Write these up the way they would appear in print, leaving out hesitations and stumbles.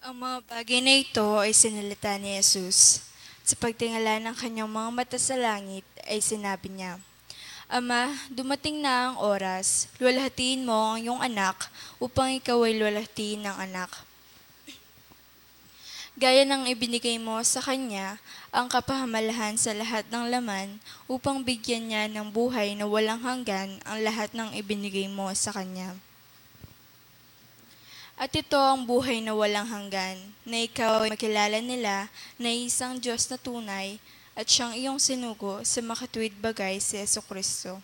Ang mga bagay na ito ay sinalita ni Jesus. Sa pagtingala ng kanyang mga mata sa langit ay sinabi niya, Ama, dumating na ang oras, luwalhatiin mo ang iyong anak upang ikaw ay luwalhatiin ng anak. Gaya ng ibinigay mo sa kanya ang kapahamalahan sa lahat ng laman upang bigyan niya ng buhay na walang hanggan ang lahat ng ibinigay mo sa kanya. At ito ang buhay na walang hanggan, na ikaw ay makilala nila na isang Diyos na tunay at siyang iyong sinugo sa makatuwid bagay si Jesucristo.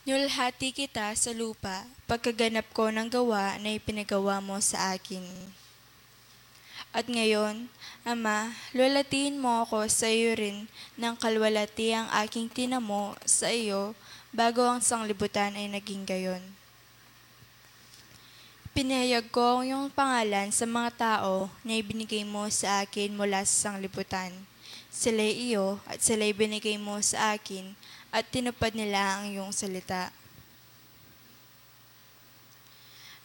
Nilhati kita sa lupa, pagkaganap ko ng gawa na ipinagawa mo sa akin. At ngayon, Ama, lulatiin mo ako sa iyo rin ng kalwalati ang aking tinamo sa iyo bago ang sanglibutan ay naging gayon. Pinahayag ko ang iyong pangalan sa mga tao na ibinigay mo sa akin mula sa sanglibutan. Sila'y iyo at sila'y binigay mo sa akin at tinupad nila ang iyong salita.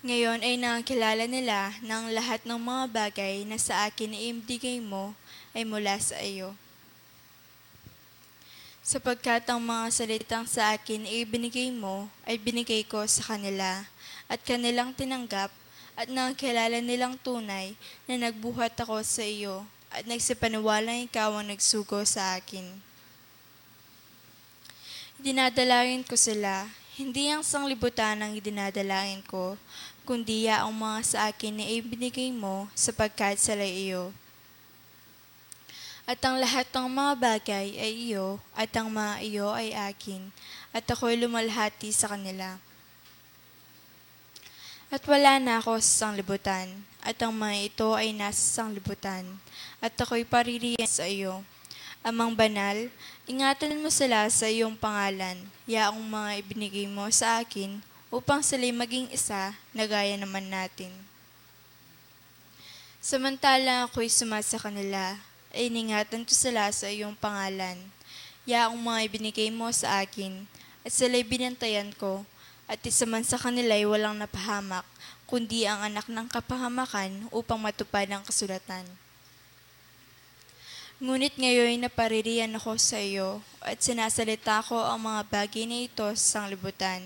Ngayon ay nakakilala nila ng lahat ng mga bagay na sa akin na ibinigay mo ay mula sa iyo. Sapagkat ang mga salitang sa akin ay ibinigay mo ay binigay ko sa kanila at kanilang tinanggap at nakakilala nilang tunay na nagbuhat ako sa iyo at nagsipaniwalang ikaw ang nagsugo sa akin. Dinadalangin ko sila, hindi ang sanglibutan ang dinadalangin ko, kundi ang mga sa akin na ibinigay mo sapagkat sila iyo. At ang lahat ng mga bagay ay iyo at ang mga iyo ay akin at ako'y lumalhati sa kanila. At wala na ako sa sanglibutan, at ang mga ito ay nasa sanglibutan, at ako'y paririyan sa iyo. Amang banal, ingatan mo sila sa iyong pangalan, yaong mga ibinigay mo sa akin, upang sila'y maging isa na gaya naman natin. Samantala ako'y sumasa kanila, ay iningatan ko sila sa iyong pangalan, yaong mga ibinigay mo sa akin, at sila'y binantayan ko, at isa man sa kanila ay walang napahamak, kundi ang anak ng kapahamakan upang matupad ang kasulatan. Ngunit ngayon napaririyan ako sa iyo at sinasalita ko ang mga bagay na ito sa sanglibutan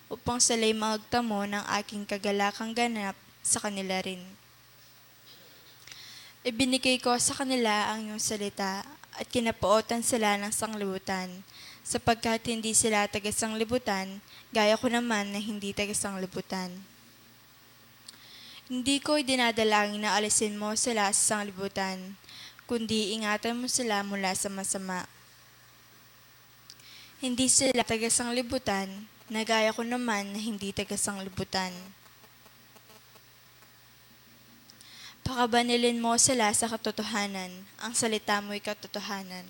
upang sila'y magtamo ng aking kagalakang ganap sa kanila rin. Ibinigay ko sa kanila ang iyong salita at kinapootan sila ng sanglibutan sapagkat hindi sila taga-sanglibutan gaya ko naman na hindi taga-sanglibutan. Hindi ko dinadalangin na alisin mo sila sa sanglibutan, kundi ingatan mo sila mula sa masama. Hindi sila taga-sanglibutan, na gaya ko naman na hindi taga-sanglibutan. Pakabanilin mo sila sa katotohanan, ang salita mo'y katotohanan.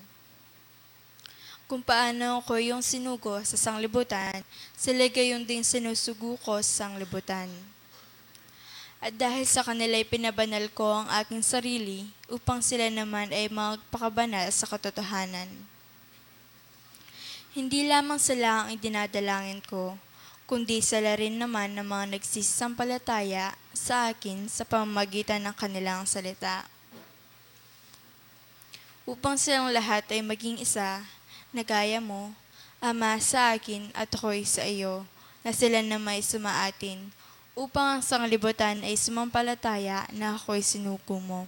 Kung paano ko yung sinugo sa sanglibutan, sila gayon din sinusugo ko sa sanglibutan. At dahil sa kanila'y pinabanal ko ang aking sarili, upang sila naman ay magpakabanal sa katotohanan. Hindi lamang sila ang idinadalangin ko, kundi sila rin naman ng mga nagsisampalataya sa akin sa pamamagitan ng kanilang salita. Upang silang lahat ay maging isa, na gaya mo, Ama sa akin at ako'y sa iyo, na sila na may sumaatin, upang ang sanglibutan ay sumampalataya na ako'y sinugo mo.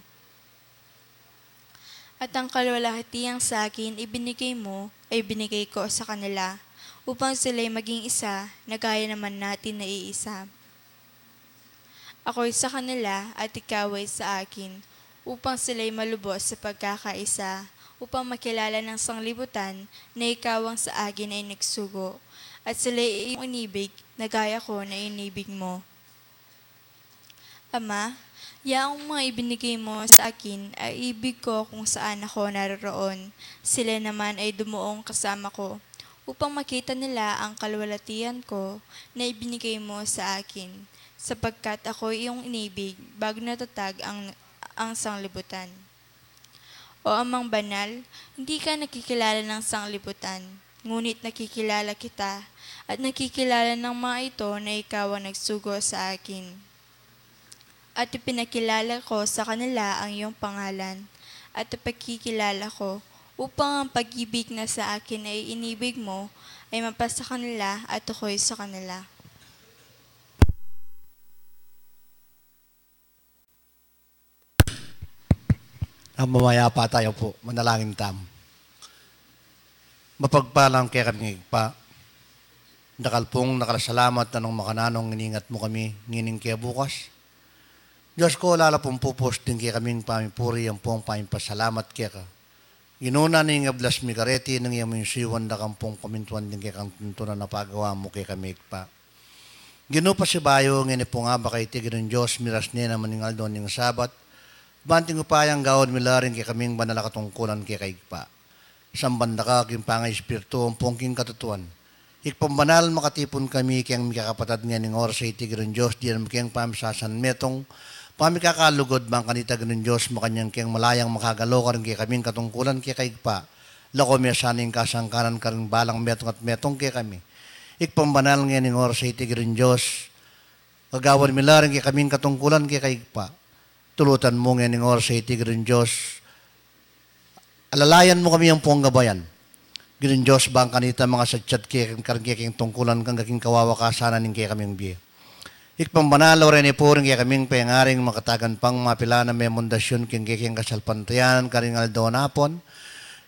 At ang kalwalhatiang sa akin ibinigay mo ay binigay ko sa kanila, upang sila'y maging isa na gaya naman natin na iisa. Ako'y sa kanila at ikaw ay sa akin, upang sila'y malubos sa pagkakaisa, upang makilala ng sanglibutan na ikaw ang sa akin ay nagsugo, at sila'y iyong inibig na gaya ko na inibig mo. Ama, yaong mga ibinigay mo sa akin ay ibig ko kung saan ako naroroon. Sila naman ay dumuong kasama ko, upang makita nila ang kalwalatian ko na ibinigay mo sa akin, sapagkat ako iyong inibig bago natatag ang sanglibutan. O Amang banal, hindi ka nakikilala ng sanglibutan, ngunit nakikilala kita, at nakikilala ng mga ito na ikaw ang nagsugo sa akin. at ipinakilala ko sa kanila ang iyong pangalan, at ipakikilala ko upang ang pag-ibig na sa akin ay inibig mo ay mapasa kanila at ako'y sa kanila. Mamaya pa tayo po, manalangin tam. Mapagpalang kaya kami pa, nakalpong nakalasalamat na nung makananong iningat mo kami, ngining kaya bukas. Diyos ko, lala pong pupusting kaya kaming pamipuri, ang pong pamipasalamat kaya ka. Ginuna ni nga blas mi kareti, nang iyang minsiwan na kampong pamintuan din kaya kang tuntunan na pagawa mo kaya kami pa. Ginu pa si Bayo, ngini po nga ba kay tigin ng Diyos, miras niya naman ng aldon ng sabat, banting upayang gawad milaring kay kaming banala katungkulan kay kaigpa. Sambanda ka, kimpanga espiritu, ang pongking katutuan. Ikpambanal makatipon kami kayang mikakapatad nga ng oras sa itigin ng Diyos, diyan makiyang pamisasan metong, pamikakalugod bang kanita ng Diyos, makanyang kayang malayang makagalo ka rin kay kaming katungkulan kay kaigpa. Lako may saning kasangkaran ka rin balang metong at metong kay kami. Ikpambanal nga ng oras sa itigin ng Diyos, kagawan milaring kay kaming katungkulan kay kaigpa. Tulutan mo nga ng oras sa itigin ng Diyos, alalayan mo kami ang puwang gabayan. Ginin Diyos bang kanita mga sadyat karing tungkulan kang kaking kawawa ka sana ning kaya kaming biye. Ikpambanalo rin ipuring kaya kaming pengaring makatagan pang mapila na may mundasyon king kaking kasalpantayan karing aldonapon.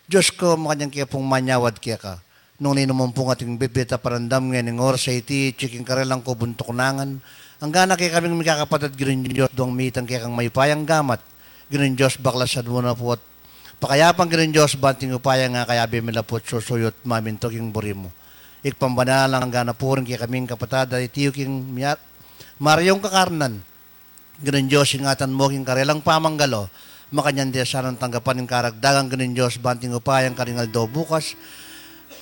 Diyos ko makanyang kaya pong manyawad kaya ka. Nung ninumumpong ating bibita parandam nga ning oras sa iti, chiking karelang ko buntok nangan. Ang gana kaya kaming mikakapatad ginin Diyos doang mitang kaya kang may payang gamat. Ginin Diyos baklasan mo na po at pakayapang ginin Diyos banting upaya nga kaya bimilapot susuyot maminto king burimo. Ikpambanalang ang gana puring kaya kaming kapatada itiyo king Maryong kakarnan. Ginin Diyos ingatan mo king karelang pamanggalo. Makanyan diya sanang tanggapan ng karagdagang ginin Diyos banting upayang karingaldo bukas.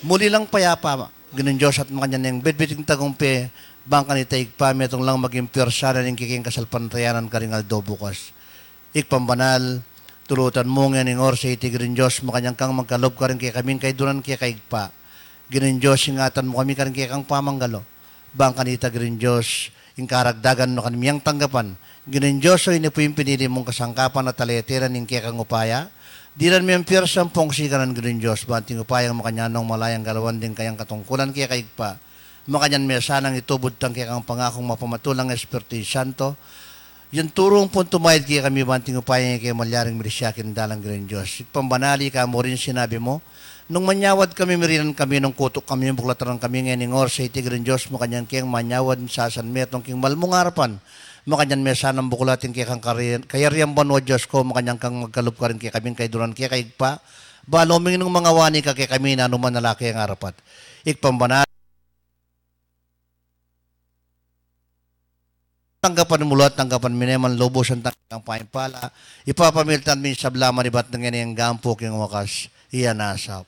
Muli lang payapa ginin Diyos at makanyan ng bedbiting tagumpe bang kanita ikpami itong lang maging piyersa na ng kiking kasalpantayanan karingaldo bukas. Ikpambanal tulutan mo nga ning or sa itigrin Diyos, makanyang kang magkalob ka rin kay kaming kay dunan kay kaigpa. Ginin Diyos, ingatan mo kami ka rin kay kang pamanggalo. Bang kanita ginin Diyos, ingkaragdagan no kanimiyang tanggapan. Ginin Diyos, so ini po yung pinili mong kasangkapan at taletera ning kay kang upaya. Dilan mo yung piersang pongsi ka rin ginin Diyos, banting upayang makanyanong malayang galawan din kayang katungkulan kay kaigpa. Makanyan may sanang itubod tang kay kang pangakong mapamatulang Espiritu Santo. Yung turong po tumayad kaya kami banting upaya kaya malyaring milisyakin dalang gano'n Diyos. Pambanali ka mo rin sinabi mo, nung manyawad kami, mirinan kami, nung kutok kami, yung buklataran kami ngayon ng or sa iti gano'n Diyos, makanyan kayang manyawad sa sanmetong king malmong harapan. Makanyan may sanang bukulatin kaya kang kayariang banwa Diyos ko, makanyan kang magkalup ka rin kaya kami, kay duran kaya kaigpa. Baloming ng mga wani ka kaya kami na anuman nalaki ang harapat. Ikpambanali. Tanggapan mo lahat, tanggapan mineman, lobosan tanggang paimpala, ipapamiltan min sablaman ibat ng ganyan gampo king wakas, iyan asap.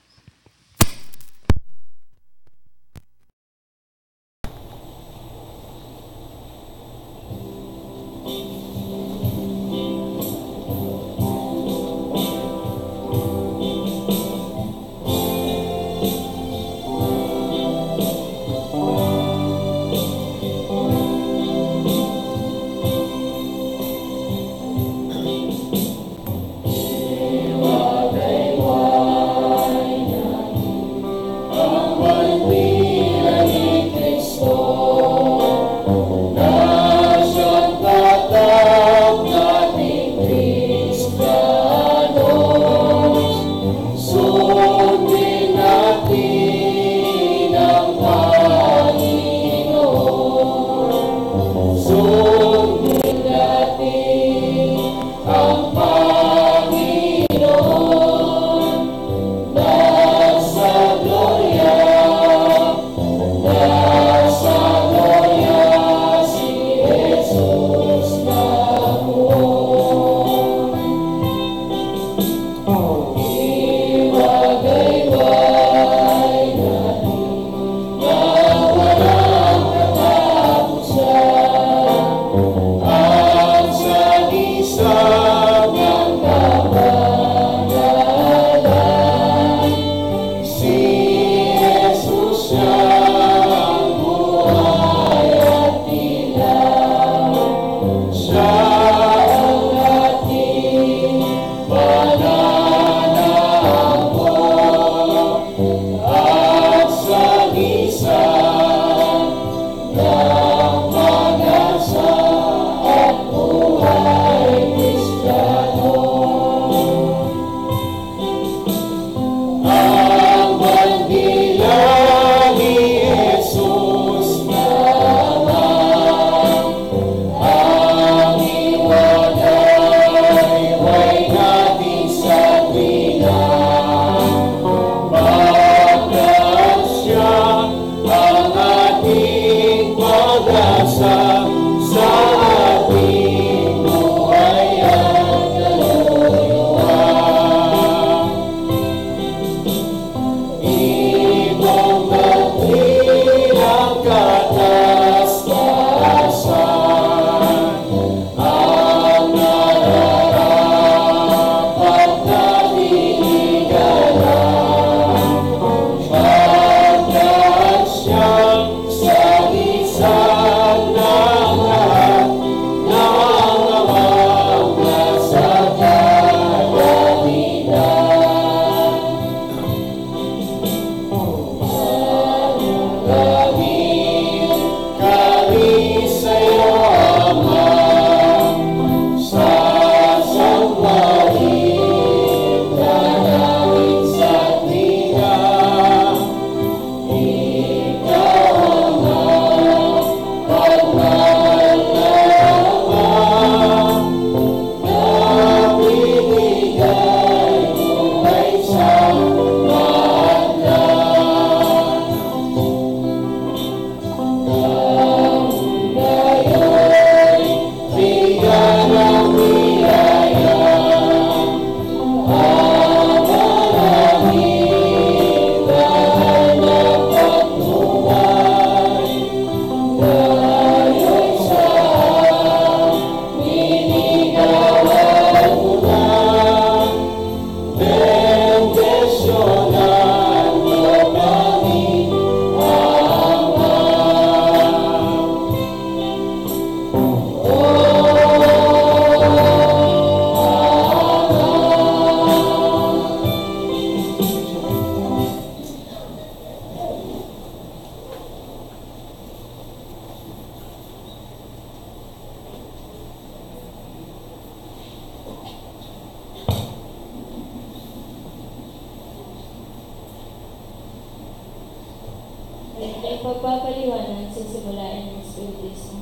pagpapaliwanag sa simulain ng Espiritismo.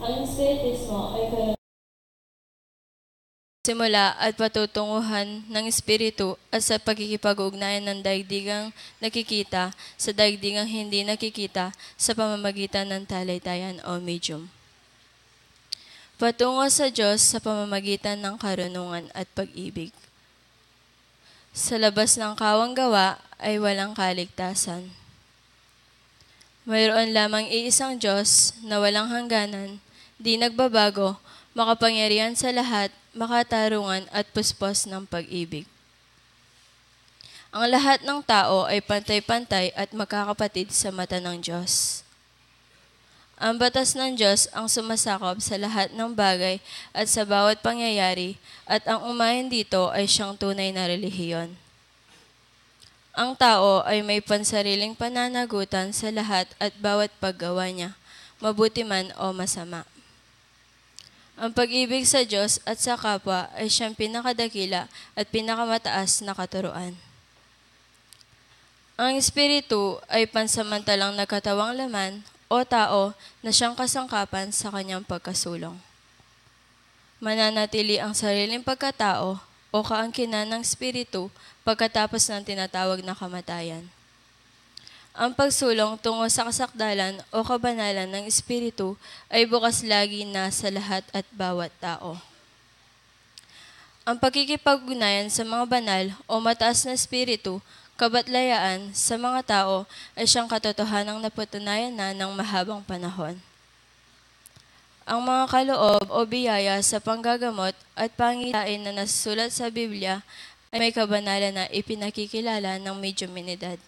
Ang Espiritismo ay simula at patutunguhan ng Espiritu at sa pagkikipag-ugnayan ng daigdigang nakikita sa daigdigang hindi nakikita sa pamamagitan ng talaytayan o medium. Patungo sa Diyos sa pamamagitan ng karunungan at pag-ibig. Sa labas ng kawang gawa ay walang kaligtasan. Mayroon lamang iisang Diyos na walang hangganan, di nagbabago, makapangyarihan sa lahat, makatarungan at puspos ng pag-ibig. Ang lahat ng tao ay pantay-pantay at magkakapatid sa mata ng Diyos. Ang batas ng Diyos ang sumasakop sa lahat ng bagay at sa bawat pangyayari, at ang umahin dito ay siyang tunay na relihiyon. Ang tao ay may pansariling pananagutan sa lahat at bawat paggawa niya, mabuti man o masama. Ang pag-ibig sa Diyos at sa kapwa ay siyang pinakadakila at pinakamataas na katuruan. Ang Espiritu ay pansamantalang nagkatawang laman o tao na siyang kasangkapan sa kanyang pagkasulong. Mananatili ang sariling pagkatao o kaangkinan ng Espiritu pagkatapos ng tinatawag na kamatayan. Ang pagsulong tungo sa kasakdalan o kabanalan ng Espiritu ay bukas lagi na sa lahat at bawat tao. Ang pagkikipag-ugnayan sa mga banal o mataas na Espiritu, kabatlayaan sa mga tao ay siyang katotohanang napatunayan na ng mahabang panahon. Ang mga kaloob o biyaya sa panggagamot at pangitain na nasusulat sa Biblia ay may kabanalan na ipinakikilala ng medyo-minidad.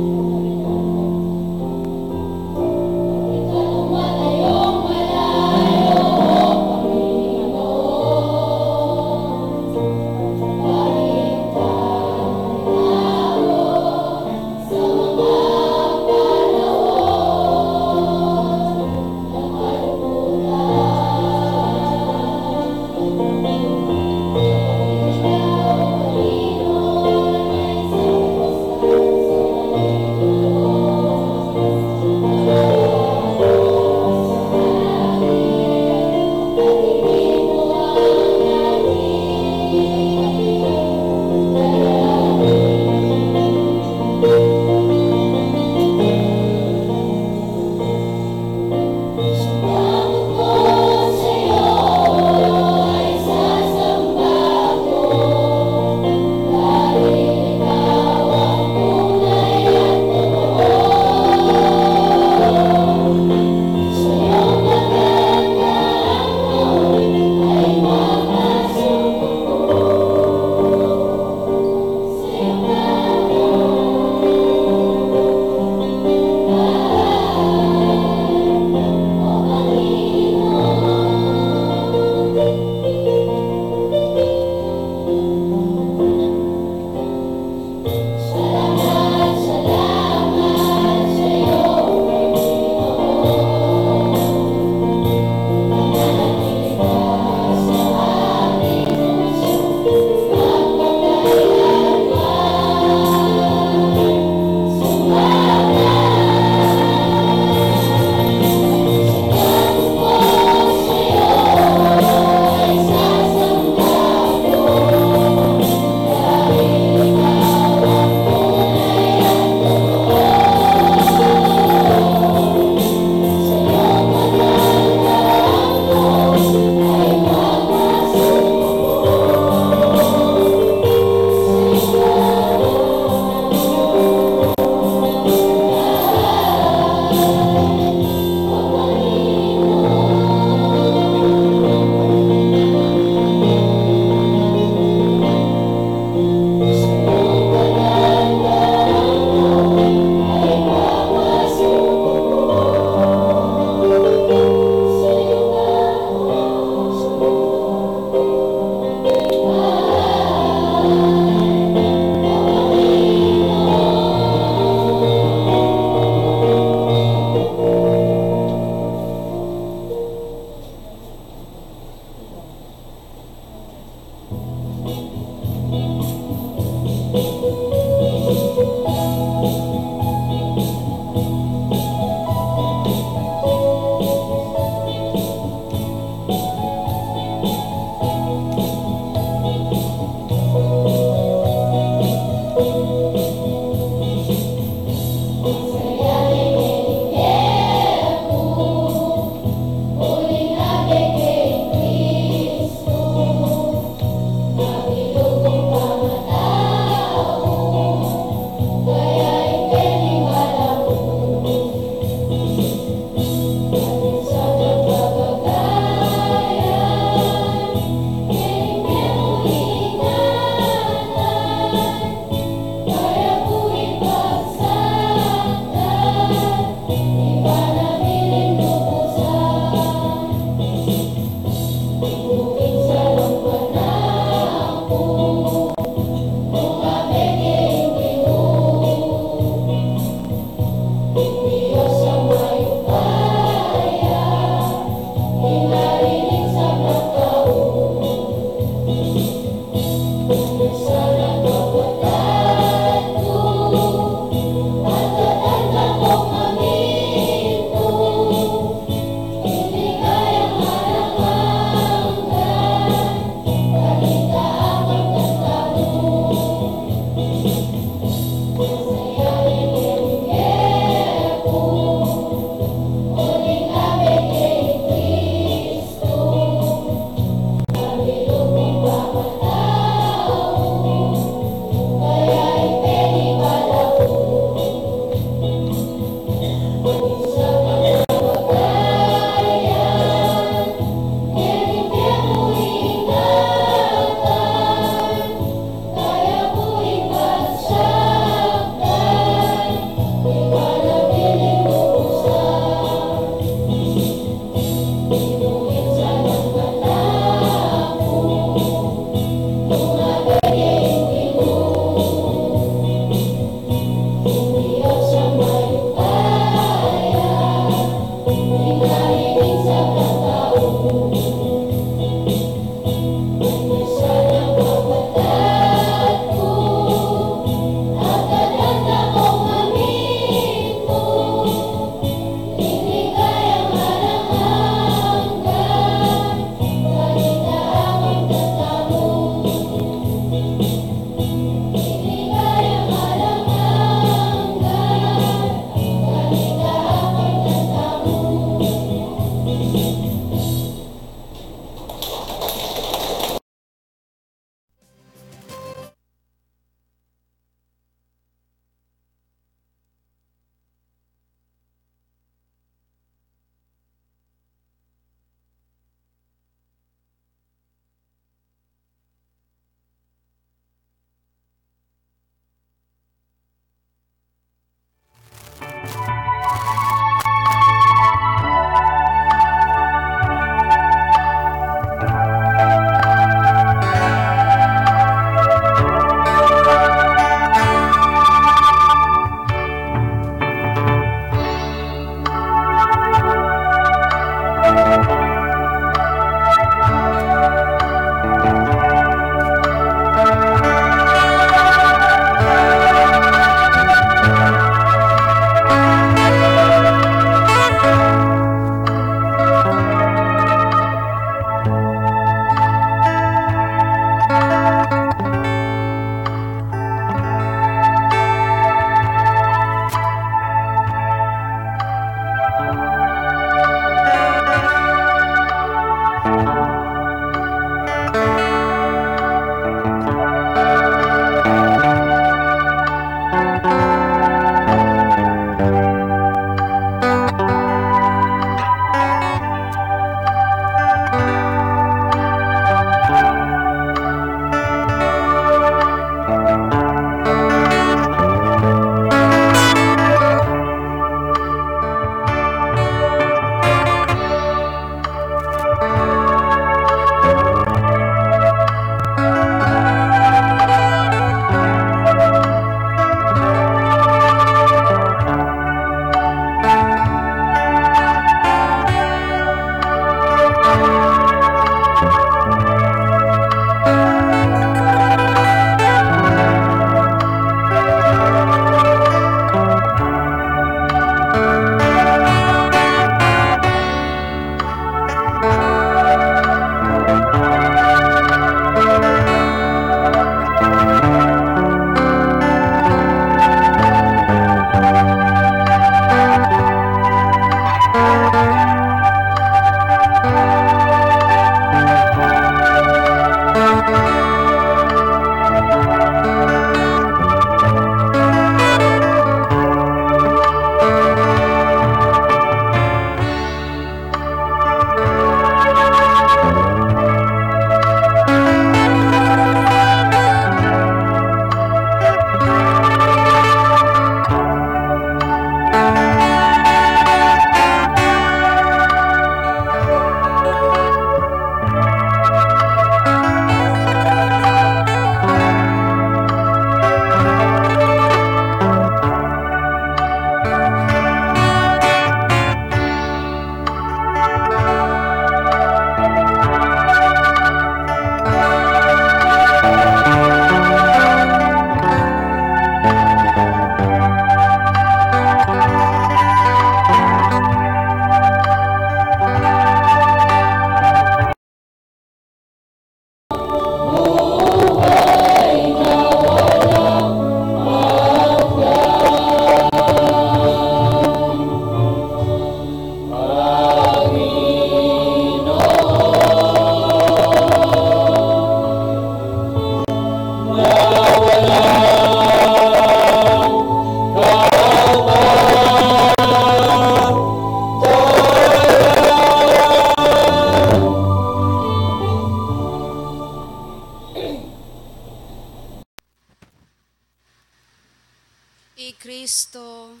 Kristo,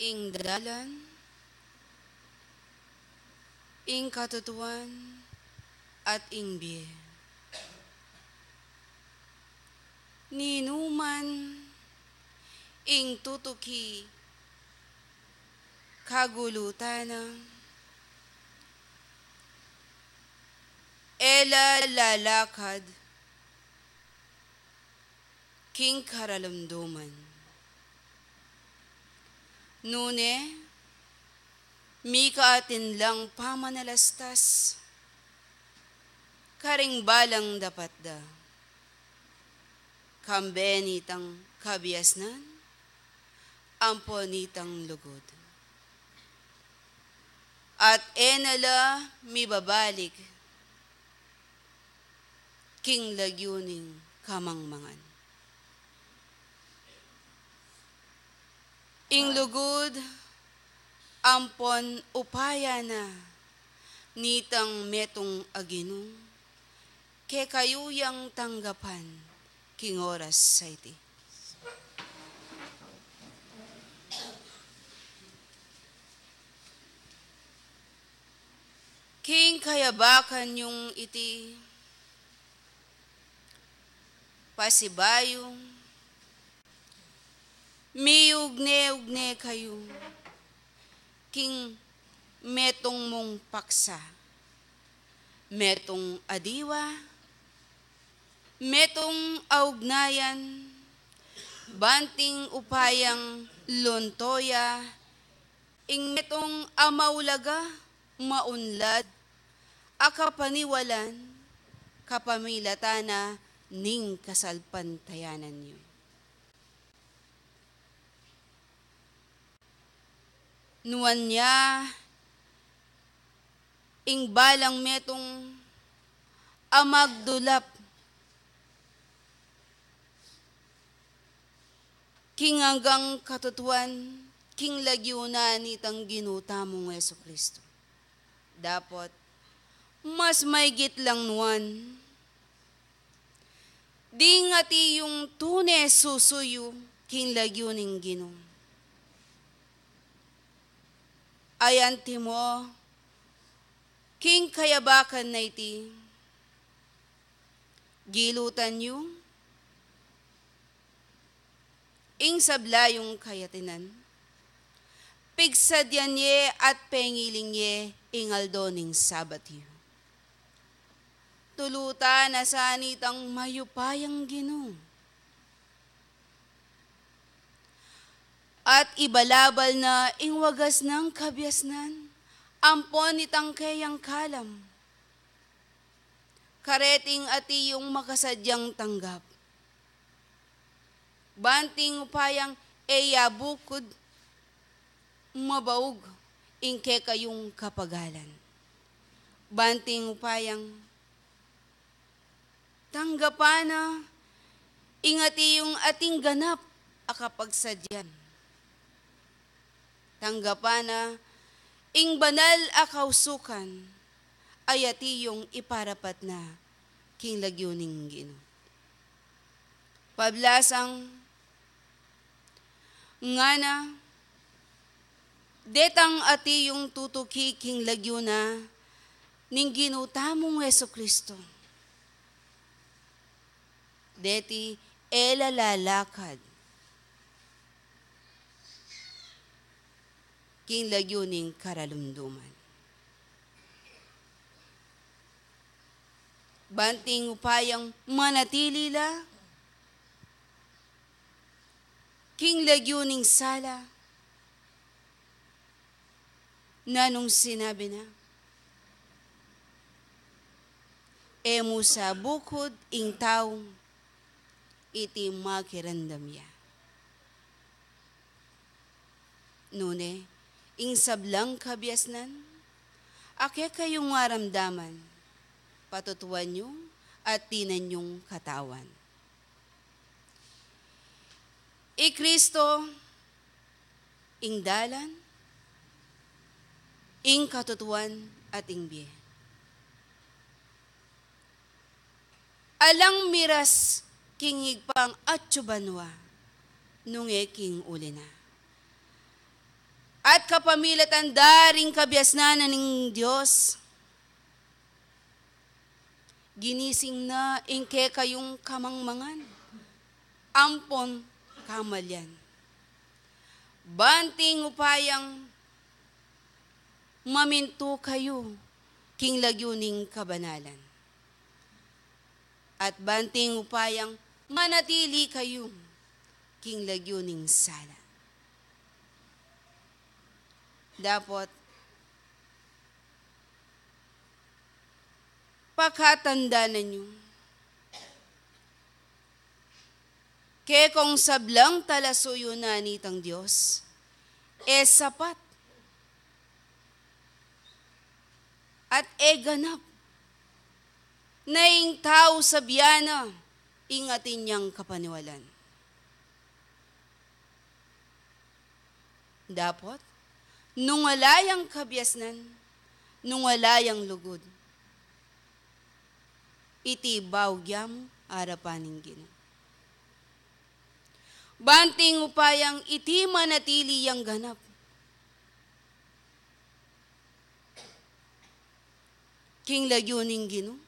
ing dalan, ing katutuan, at ing biye. Ninuman, ing tutuki, kagulutanang, ela lalakad, king karalamduman. Nune, mika atin lang pamanalastas, karing balang dapat da. Kambenitang kabiasnan, amponitang lugod. At enala mibabalik, king lagyuning kamangmangan. Ing lugod, ampon upaya na, nitang metong aginong, ke kayuyang tanggapan, king oras sa iti. King kayabakan yung iti, pasibayong, miyugne-ugne kayo, king metong mong paksa, metong adiwa, metong augnayan, banting upayang lontoya, ing metong amaulaga, maunlad, akapaniwalan, kapamilatana, ning kasalpantayanan niyo. Nuan niya, ing balang metong amagdulap, king hanggang katutuan, king lagyuna nitang ginuta mong Yesu Kristo. Dapat, mas maigit lang nuan. Di ngati yung tune susuyo, king lagyuning ginong. Ayan mo, king kayabakan na iti, gilutan yung, ing sablayong kayatinan, pigsadyan ye at pengiling ye, ingaldoning sabat yu. Tuluta na sanitang mayupayang ginong. At ibalabal na ingwagas ng kabiasnan, ampon itang kayang kalam. Kareting ati yung makasadyang tanggap. Banting upayang bukod, mabaog, ingke kayong kapagalan. Banting upayang tanggapan na, ingati yung ating ganap, akapagsadyan. Tanggapan na, ing banal akausukan, ayati yung iparapat na, king lagyuning gino. Pablasang, ngana, detang ati yung tutuki king lagyuna, ning ginutamong Yesu Kristo. Deti elalalakad, king lagyuning karalumduman. Banting upayang manatili la, king lagyuning sala, nanong sinabi na, emo sa bukod ing taong, iti makirandamya. Nune, ing sablang kabiasnan, ake kayong maramdaman, patutuan nyo at tinan nyong katawan. I Kristo, ing dalan, ing katutuan at ing biye. Alang miras kingig pang atsubanwa, nung king uli na. At kapamilatan daring kabiasnan ng Diyos, ginising na ingke kayong kamangmangan, ampon kamalyan. Banting upayang maminto kayo, king lagyuning kabanalan. At banting upayang manatili kayo, king lagyuning sala. Dapat pakatanda na nyo, kaya kung sablang talasuyo na nitang Diyos, sapat at ganap na ing tao sa biyana, ingatin niyang kapaniwalan. Dapat, nung walayang kabiasnan, nung walayang lugod, iti bawgyam arapaning Ginoo. Banting upayang iti manatili yang ganap. King lagyuning Ginoo.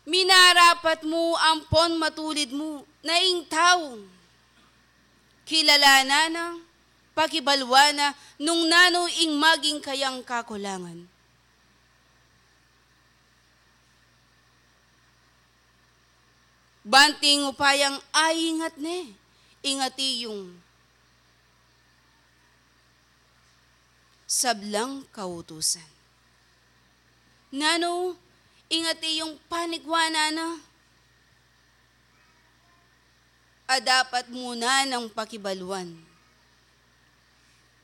Minarapat mo ampon matulid mo na ing tao. Kilala na, pakibalwa na, nung nano ing maging kayang kakulangan. Banting upayang ingat ne, ingati yung sablang kautusan. Nano, ingati yung panigwana na, dapat muna ng pakibaluan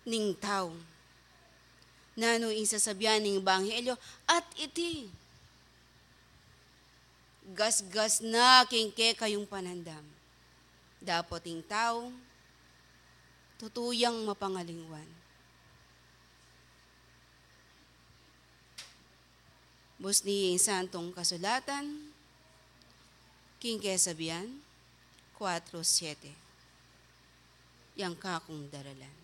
ning tao. Nano, isasabihan ning Ebanghelyo, at iti, gasgas na kingke kayong panandam. Dapat ing tao, tutuyang mapangalingwan. Bus ni Santong Kasulatan, kingke sabihan, 4:7. Yang kakong daralan.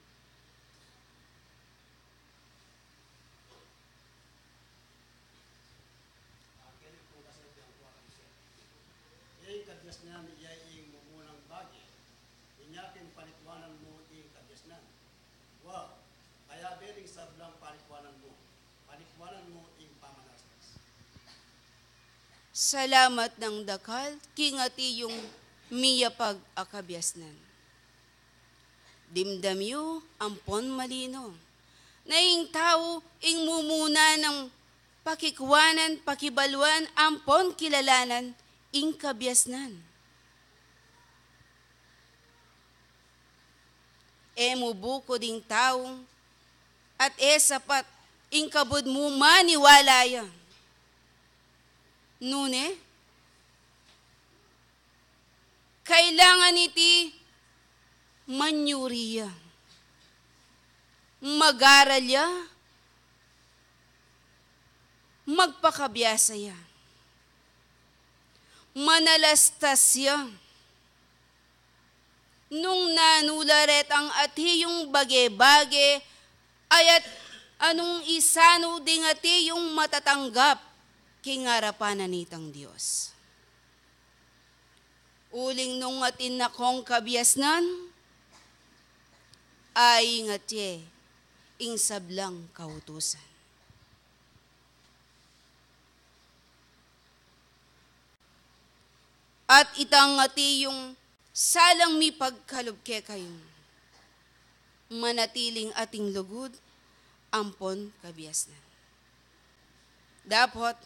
Kabiasnan iyay ing mumunang bagi, inyakin panikwanan mo ing kabiasnan. Wow, kaya beling sablang panikwanan mo ing pamalastas. Salamat ng dakal, kingati yung miyapag akabiasnan. Dimdamyo, ampon malino, na ing tao ing mumuna ng pakikwanan, pakibaluan, ampon kilalanan, ing kabiasnan. Mubuko ding tao, at sapat, ing kabud mo maniwalaya. Nune, kailangan iti manyuriya, magaralya, magpakabiyasaya, manalastasya, nung nanularet ang ati yung bage-bage, ayat anong isano ding ati yung matatanggap kingarapan na nitang Diyos. Uling nung atin na kong kabiasnan, ay ngatye ing sablang kautusan. At itangati yung salang mi pagkalubke kayo, manatiling ating lugod, ampon kabiasnan. Dapat,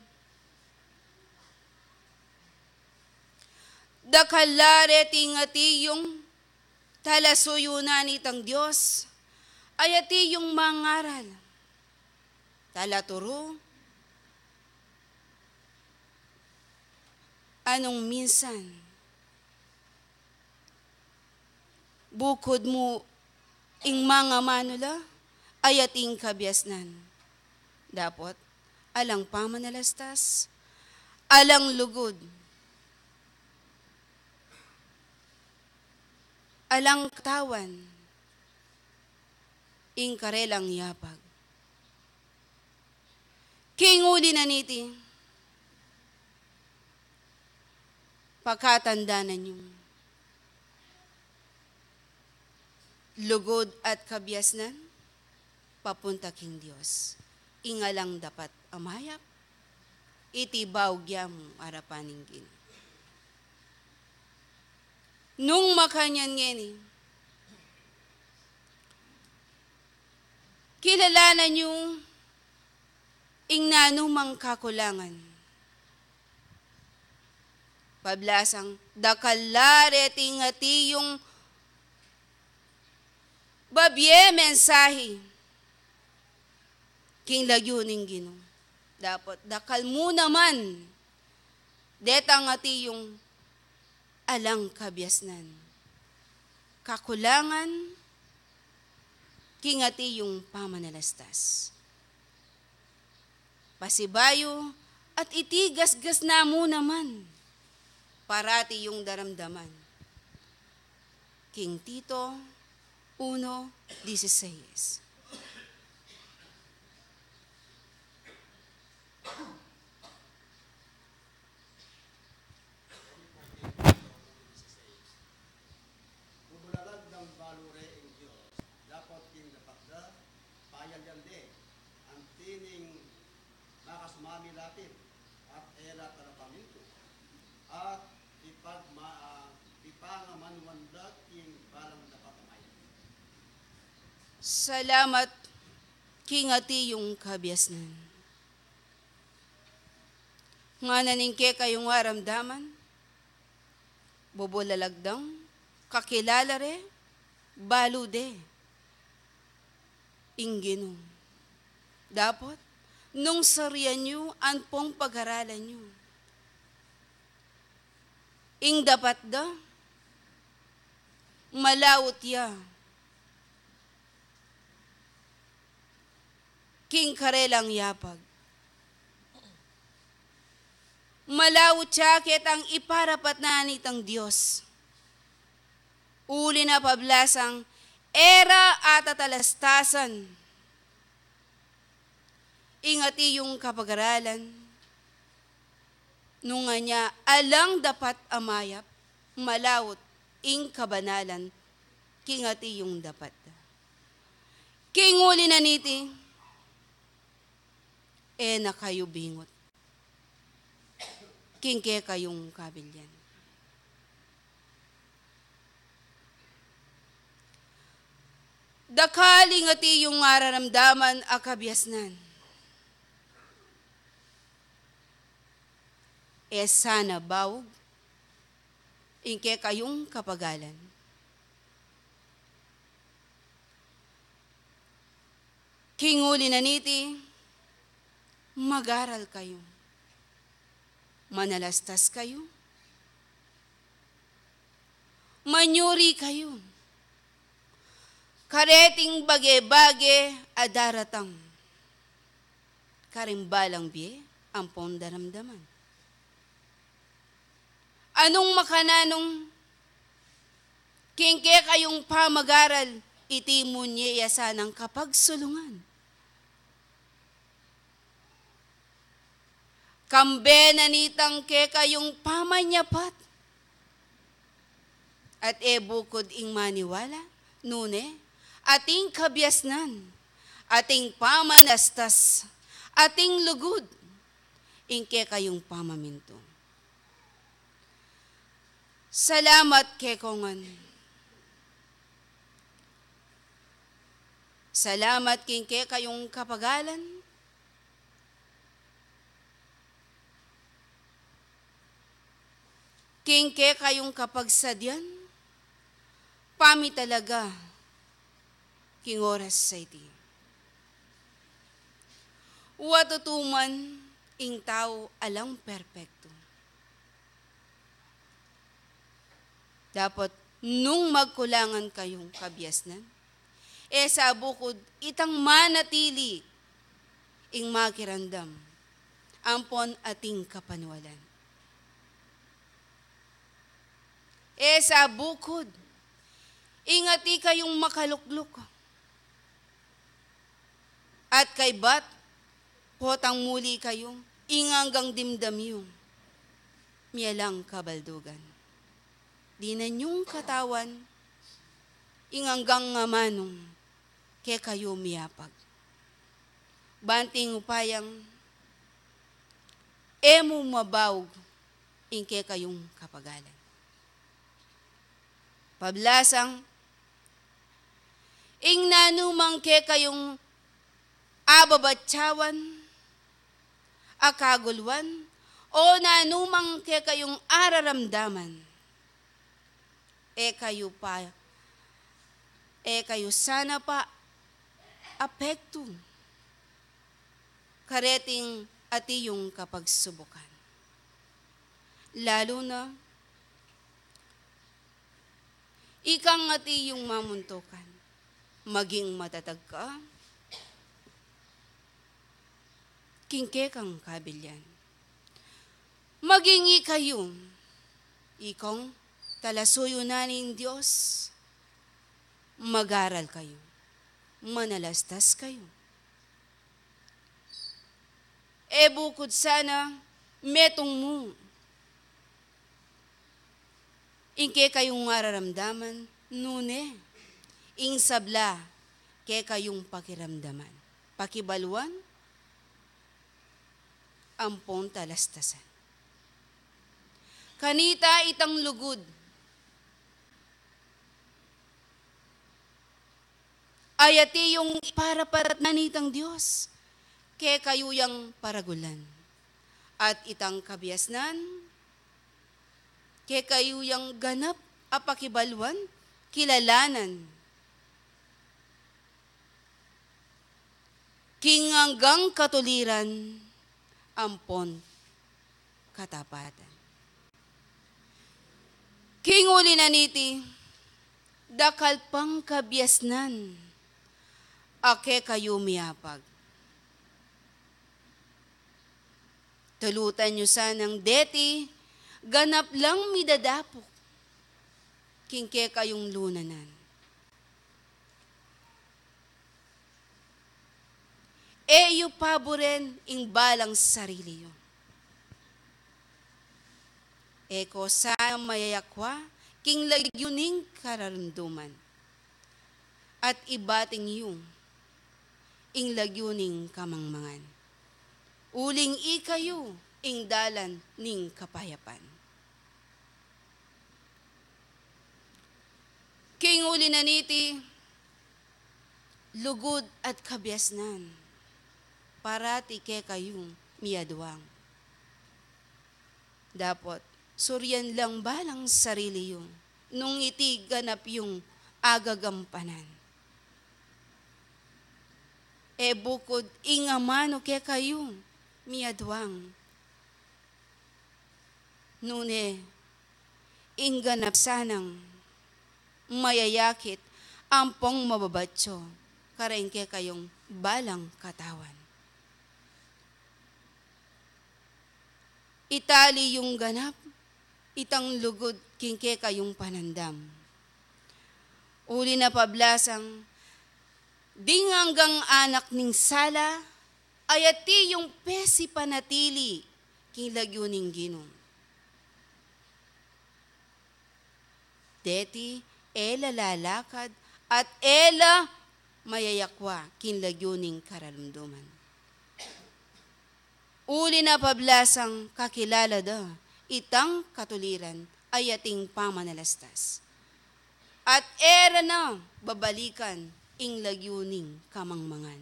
dakalare tingati yung talasuyunan itang Diyos, ayati yung mangaral, talaturo, anong minsan, bukod mo ing mga manula, ayating kabiasnan. Dapat, alang pamanalastas, alang lugod, alang katawan, ing karelang yapag. Kinguli na niti, pagkatanda na niyo, lugod at kabiasnan, papunta king Diyos. Ingalang dapat amayak, itibaw gyam arapaning gini. Nung makanyan ngeni, kilalanan niyo ing nanumang kakulangan. Pablasang dakalare tingati yung babye mensahe king lagyuning Ginoo. Dapat dakal mo naman detang ati yung alang kabiasnan. Kakulangan king ati yung pamanalastas. Pasibayo at itigasgas na mo naman parati yung daramdaman. King Tito 1:16. Bubulalag ng balure ang Diyos, dapat king napakda, payagande, ang tining nakasumami latin, at erat na paminto, at ipangamanwandag king balang napakamay. Salamat king ati yung kabiasnan. Nga naningke kayong waramdaman, bubulalagdang, kakilalare, balude, inggino. Dapat, nung sariyan nyo, anpong pag-aralan nyo. Ing dapat da, malawot ya, king karelang yapag. Malawot siya ket ang iparapat na nitang Diyos. Uli na pablasang era at atalastasan. Ingati yung kapag-aralan. Nung nga niya alang dapat amayap, malawot ing kabanalan, kingati yung dapat. Kinguli na niti, na kayo bingot. Kingke kayong kabilyan. Dakaling ati yung mararamdaman akabiasnan. Sana bawog, ingke kayong kapagalan. Kinguli na niti, mag-aral kayo. Manalastas kayo. Manyuri kayo. Kareting bage-bage adaratang. Karimbalang biye ang pondaramdaman. Anong makananong kingke kayong pamag-aral iti munye yasanang kapagsulungan. Kambe na nitang ke kayong pamanyapat. At bukod ing maniwala, nune, ating kabiasnan, ating pamanastas, ating lugod, ingke kayong pamaminto. Salamat kekongan. Salamat kingke kayong kapagalan. Kingke kayong kapagsadyan, pami talaga, king oras sa iti. Watutuman, ing tao alang perpekto. Dapat, nung magkulangan kayong kabiasnan, sa bukod, itang manatili, ing makirandam, ampon ating kapanwalan. Sa bukod, ingati kayong makalukluk. At kay bat, potang muli kayong, inganggang dimdamyong, miyalang kabaldugan. Di na nyong katawan, inganggang nga manong, ke kayo miyapag. Banting upayang, emo mabawg, ingke kayong kapagalan. Pablasang, ing nanumang ke kayong ababatsawan, akagulwan, o nanumang ke kayong araramdaman, kayo sana pa apekto, kareting ati yung kapagsubukan. Lalo na, ikang ati yung mamuntukan, maging matatag ka, kingke kang kabilyan. Maging ikayong, ikong talasuyo na ng Diyos, mag-aral kayo, manalastas kayo. E bukod sana, metong mo, ingke kayong mararamdaman, nune, ing sabla, ke kayong pakiramdaman. Pakibaluan, ampon talastasan. Kanita itang lugod, ayati yung para-parat nanitang Diyos, ke kayo yang paragulan. At itang kabiasnan, ke kayo yang ganap apakibaluan, kilalanan. Kinganggang katuliran, ampon katapatan. Kinguli na niti, dakal pang kabiasnan, ake kayo miyapag. Tulutan nyo sanang deti, ganap lang midadapok, kingke kayong lunanan. Eyo paboren ing balang sarili yo. Eko sa mayayakwa, king lagyuning kararamduman. At ibating yung, ing lagyuning kamangmangan. Uling ikayo, ing dalan ning kapayapan. King uli na niti, lugod at kabiasnan, parati ke kayong miyadwang. Dapat, suryan lang balang sarili yung, nung iti ganap yung agagampanan. E bukod ingamano ke kayong miyadwang. Nune, ingganap sanang mayayakit ampong mababatso, karengke kayong balang katawan. Itali yung ganap, itang lugod kingke kayong panandam. Uli na pablasang, dinganggang anak ning sala, ayati yung pesi panatili, kinlagyuning ginong. Deti, ela lalakad, at ela mayayakwa, kinlagyuning karalumduman. Uli na pablasang kakilala da, itang katuliran, ayating pamanalastas. At era na babalikan, ing lagyuning kamangmangan.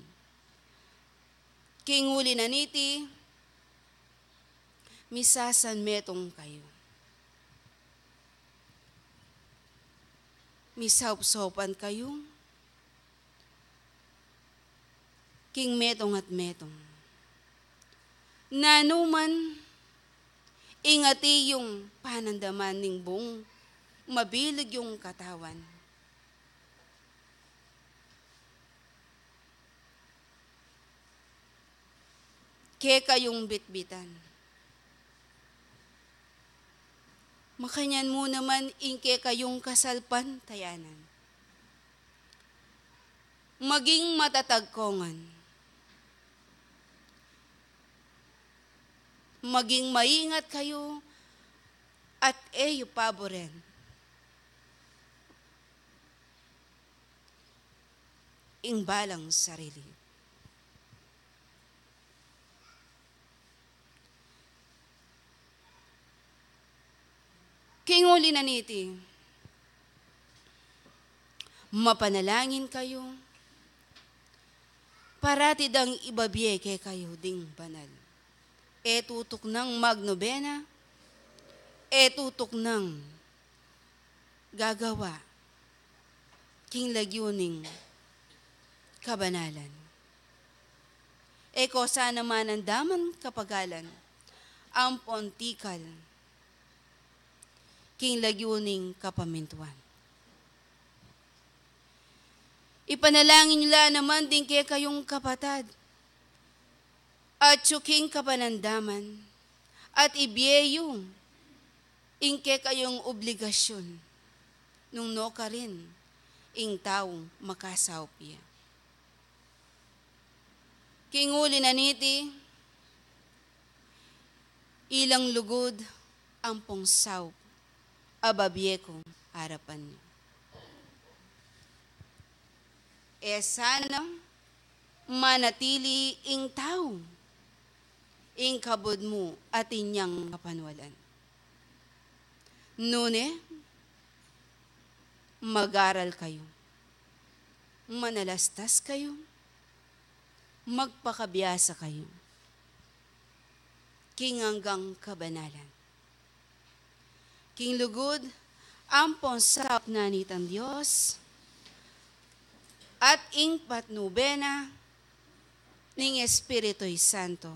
Kinguli na niti, misasan metong kayo. Misaup-saupan kayo, king metong at metong. Nanuman, ingati yung panandaman ning buong, mabilig yung katawan. Ke kayong bitbitan. Makanyan mo naman ingke kayong kasalpan tayanan. maging matatagkongan. Maging maingat kayo at eyo paboren. Ingbalang sarili. Kinguli na niti, mapanalangin kayo, parati dang ibabiyeke kayo ding banal. E tutok ng magnobena, e tutok ng gagawa, king lagyuning kabanalan. E ko sana man ang daman kapagalan, ang pontikal, king lagyuning kapamintuan. Ipanalangin nila naman din kaya kayong kapatad at tsuking kapanandaman at ibiyeyong ingke kayong obligasyon nung no ka rin ing taong makasawpya. Kinguli na niti, ilang lugod ang pongsaw ababiyekong harapan niyo. E sana manatili ing tao, ing kabod mo at inyang kapanwalan. Nune, mag-aral kayo, manalastas kayo, magpakabiyasa kayo, king hanggang kabanalan. King lugod, ampon sarap na nitang Diyos, at ing patnubena, ning Espiritu'y Santo,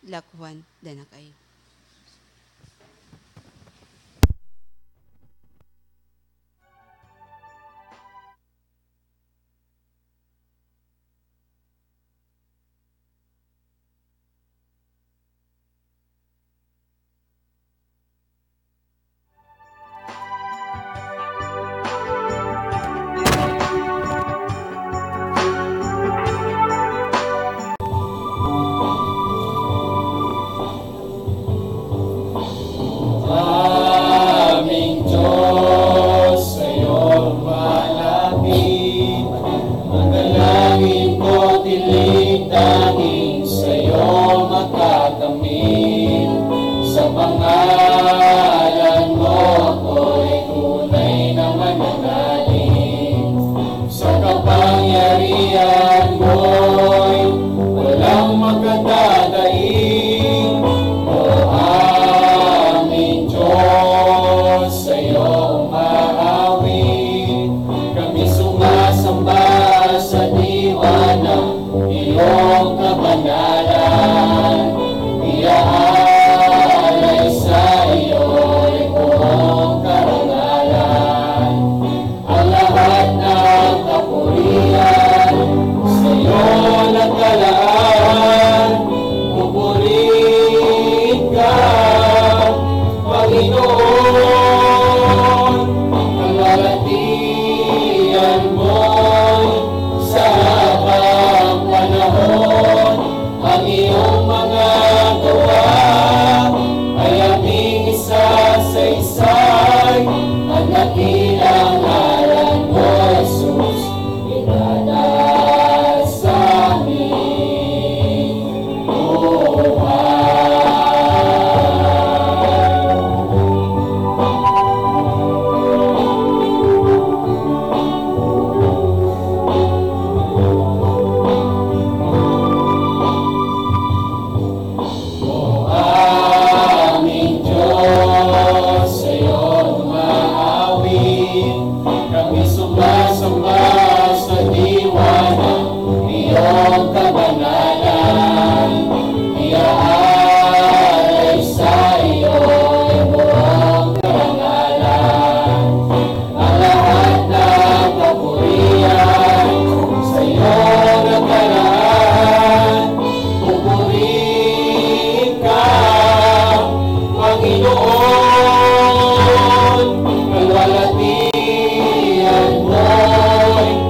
lakwan dana kayo. Panginoon, kalwalatian mo'y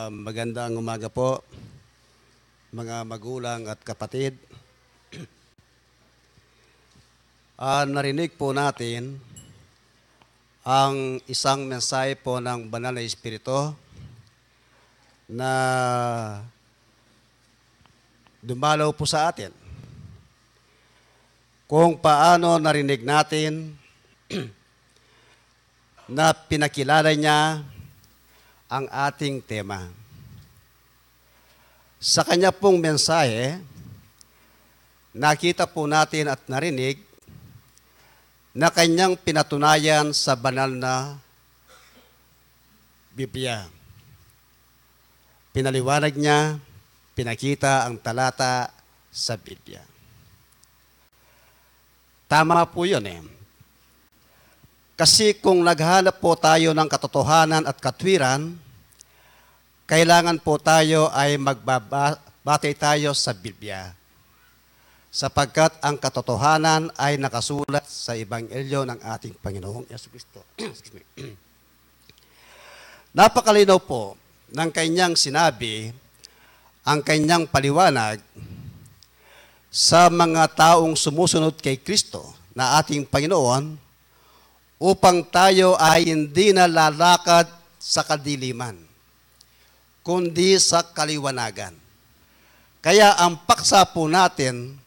Magandang umaga po, mga magulang at kapatid. Narinig po natin ang isang mensahe po ng Banal na Espiritu na dumalaw po sa atin. Kung paano narinig natin na pinakilala niya ang ating tema. Sa kanya pong mensahe, nakita po natin at narinig na kanyang pinatunayan sa banal na Biblia. Pinaliwanag niya, pinakita ang talata sa Biblia. Tama po yun eh. Kasi kung naghanap po tayo ng katotohanan at katwiran, kailangan po tayo ay magbabatay tayo sa Biblia. Sapagkat ang katotohanan ay nakasulat sa Ebanghelyo ng ating Panginoong Jesucristo. Napakalinaw po ng kanyang sinabi, ang kanyang paliwanag sa mga taong sumusunod kay Kristo na ating Panginoon, upang tayo ay hindi na lalakad sa kadiliman, kundi sa kaliwanagan. Kaya ang paksa po natin,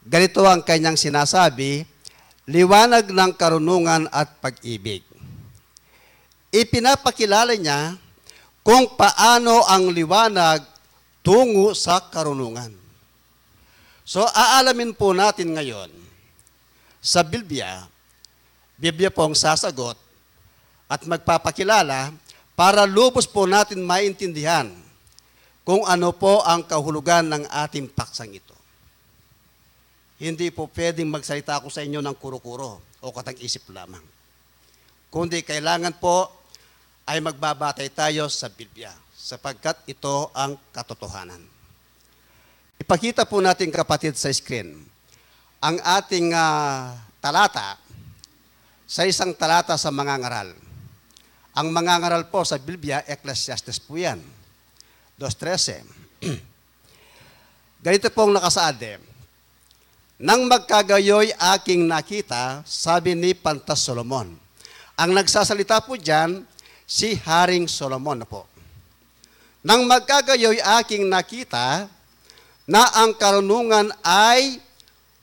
ganito ang kanyang sinasabi, liwanag ng karunungan at pag-ibig. Ipinapakilala niya kung paano ang liwanag tungo sa karunungan. So, aalamin po natin ngayon sa Biblia po ang sasagot at magpapakilala para lubos po natin maintindihan kung ano po ang kahulugan ng ating paksang ito. Hindi po pwedeng magsalita ako sa inyo ng kuro-kuro o katang-isip lamang. Kundi kailangan po ay magbabatay tayo sa Biblia sapagkat ito ang katotohanan. Ipakita po natin kapatid sa screen ang ating talata sa isang talata sa mangangaral. Ang mangangaral po sa Biblia, Ecclesiastes po yan. 2:13. Ganito pong nakasaad eh. Nang magkagayoy aking nakita, sabi ni Pantas Solomon. Ang nagsasalita po dyan, si Haring Solomon na po. Nang magkagayoy aking nakita, na ang karunungan ay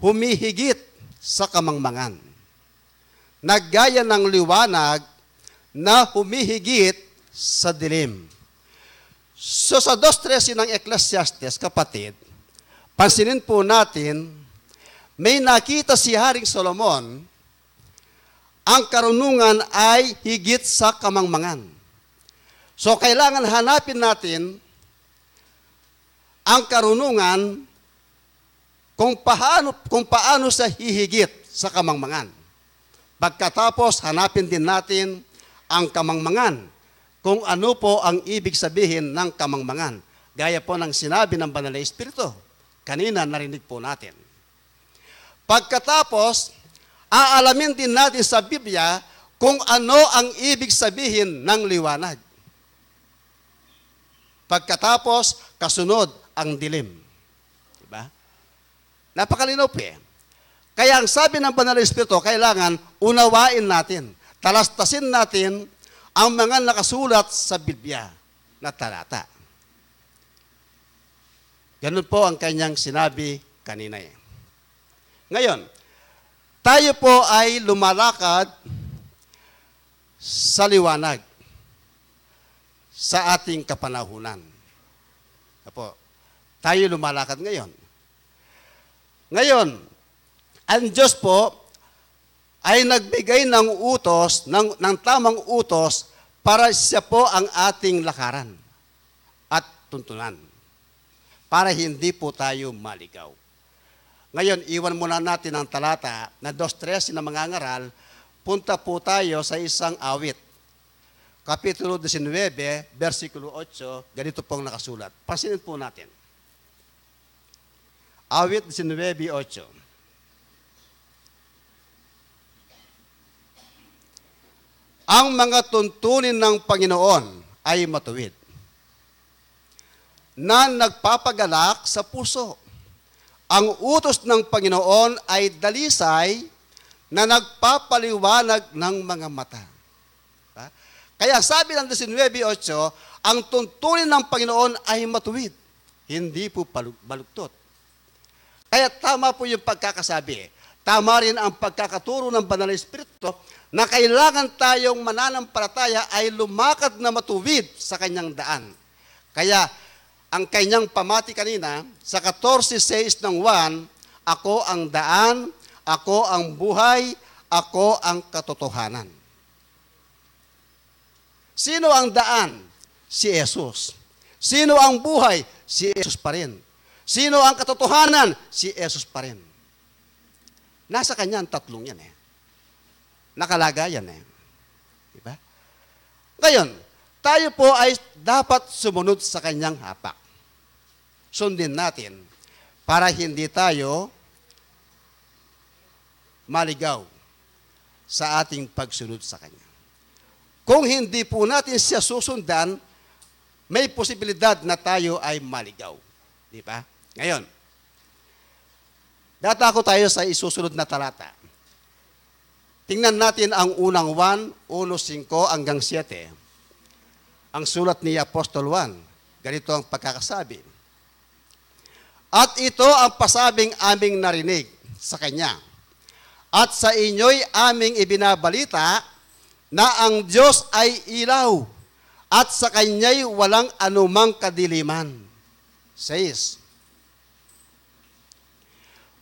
humihigit sa kamangmangan. Naggaya ng liwanag na humihigit sa dilim. So sa 2:13 ng Ecclesiastes, kapatid, pansinin po natin, may nakita si Haring Solomon, ang karunungan ay higit sa kamangmangan. So kailangan hanapin natin ang karunungan kung paano sa hihigit sa kamangmangan. Pagkatapos, hanapin din natin ang kamangmangan, kung ano po ang ibig sabihin ng kamangmangan. Gaya po ng sinabi ng Banal na Espiritu. Kanina narinig po natin. Pagkatapos, aalamin din natin sa Biblia kung ano ang ibig sabihin ng liwanag. Pagkatapos, kasunod ang dilim. Diba? Napakalinaw po eh. Kaya ang sabi ng Banal na Espiritu, kailangan unawain natin, talastasin natin ang mga nakasulat sa Biblia na talata. Ganun po ang kanyang sinabi kanina eh. Ngayon, tayo po ay lumalakad sa liwanag sa ating kapanahunan. Apo, tayo lumalakad ngayon. Ngayon, ang Diyos po ay nagbigay ng utos, ng tamang utos para siya po ang ating lakaran at tuntunan para hindi po tayo maligaw. Ngayon, iwan muna natin ang talata na 2:13 na mangangaral, punta po tayo sa isang awit. Kapitulo 19, versikulo 8, ganito pong nakasulat. Pansinin po natin. Awit 19:8. Ang mga tuntunin ng Panginoon ay matuwid. na nagpapagalak sa puso. Ang utos ng Panginoon ay dalisay na nagpapaliwanag ng mga mata. Kaya sabi ng 19:8, ang tuntunin ng Panginoon ay matuwid, hindi po baluktot. Kaya tama po yung pagkakasabi. Tama rin ang pagkakaturo ng Banal na Espiritu na kailangan tayong mananampalataya ay lumakad na matuwid sa kanyang daan. Kaya ang kanyang pamati kanina, sa 14:6 ng 1, ako ang daan, ako ang buhay, ako ang katotohanan. Sino ang daan? Si Jesus. Sino ang buhay? Si Jesus pa rin. Sino ang katotohanan? Si Jesus pa rin. Nasa kanya ang tatlong yan eh. Nakalagayan eh. Diba? Ngayon, tayo po ay dapat sumunod sa kanyang hapak. Sundin natin para hindi tayo maligaw sa ating pagsunod sa kanya. Kung hindi po natin siya susundan, may posibilidad na tayo ay maligaw. Di ba? Ngayon, datako tayo sa isusunod na talata. Tingnan natin ang unang 1:5 hanggang 7. Ang sulat ni Apostol Juan, ganito ang pagkakasabi. At ito ang pasabing aming narinig sa kanya. At sa inyo'y aming ibinabalita na ang Diyos ay ilaw at sa kanya'y walang anumang kadiliman. 6.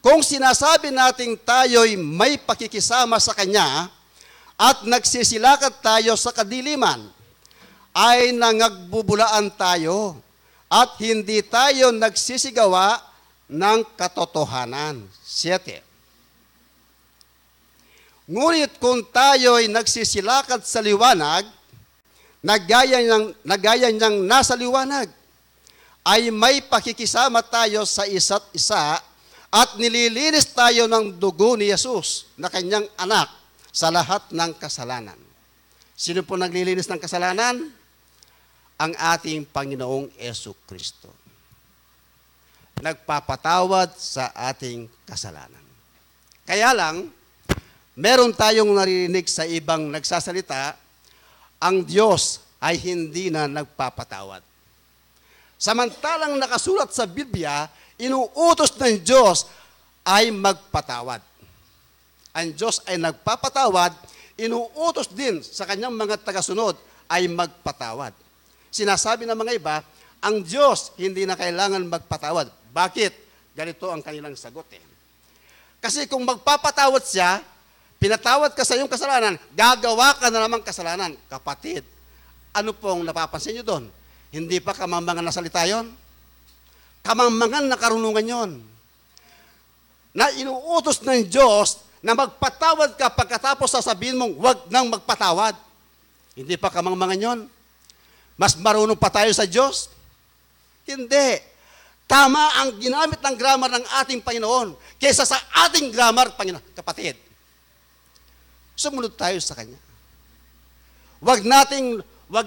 Kung sinasabi nating tayo'y may pakikisama sa kanya at nagsisilakad tayo sa kadiliman, ay nangagbubulaan tayo at hindi tayo nagsisigawa ng katotohanan. 7. Ngunit kung tayo'y nagsisilakad sa liwanag, nagaya niyang nasa liwanag, ay may pakikisama tayo sa isa't isa at nililinis tayo ng dugo ni Jesus na kanyang anak sa lahat ng kasalanan. Sino po naglilinis ng kasalanan? Ang ating Panginoong Jesucristo. Nagpapatawad sa ating kasalanan. Kaya lang, meron tayong naririnig sa ibang nagsasalita, ang Diyos ay hindi na nagpapatawad. Samantalang nakasulat sa Biblia, inuutos ng Diyos ay magpatawad. Ang Diyos ay nagpapatawad, inuutos din sa kanyang mga tagasunod ay magpatawad. Sinasabi ng mga iba, ang Diyos hindi na kailangan magpatawad. Bakit? Ganito ang kanilang sagot eh. Kasi kung magpapatawad siya, pinatawad ka sa iyong kasalanan, gagawa ka na namang kasalanan. Kapatid, ano pong napapansin nyo doon? Hindi pa kamangmangan na salita yun? Kamangmangan na karunungan yon. Na inuutos ng Diyos na magpatawad ka pagkatapos sasabihin mong huwag nang magpatawad. Hindi pa kamangmangan yon? Mas marunong pa tayo sa Diyos? Hindi. Tama ang ginamit ng grammar ng ating Panginoon kaysa sa ating grammar, Panginoon. Kapatid, sumunod tayo sa Kanya. Huwag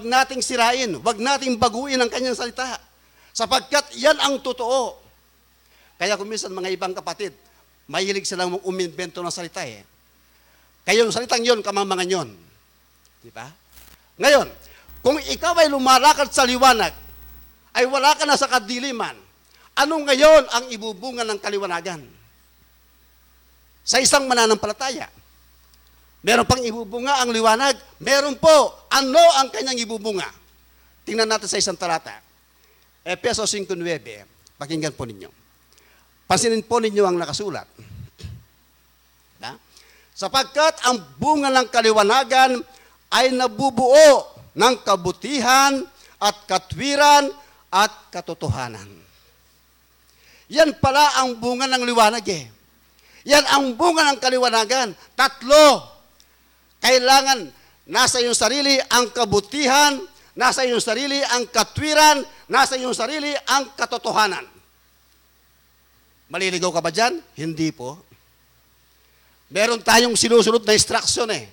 nating sirain, huwag nating baguhin ang Kanyang salita. Sapagkat yan ang totoo. Kaya kung minsan mga ibang kapatid, mahilig silang umimbento ng salita eh. Kaya yung salitang yun, kamangmangan yun. Di ba? Ngayon, kung ikaw ay lumalakad sa liwanag, ay wala ka na sa kadiliman, ano ngayon ang ibubunga ng kaliwanagan? Sa isang mananampalataya, meron pang ibubunga ang liwanag? Meron po. Ano ang kanyang ibubunga? Tingnan natin sa isang talata. Efeso 5:9. Pakinggan po ninyo. Pansinin po ninyo ang nakasulat. Sapagkat ang bunga ng kaliwanagan ay nabubuo ng kabutihan at katwiran at katotohanan. Yan pala ang bunga ng liwanag eh. Yan ang bunga ng kaliwanagan. 3. Kailangan nasa iyong sarili ang kabutihan, nasa iyong sarili ang katwiran, nasa iyong sarili ang katotohanan. Maliligaw ka ba dyan? Hindi po. Meron tayong sinusunod na instruction eh.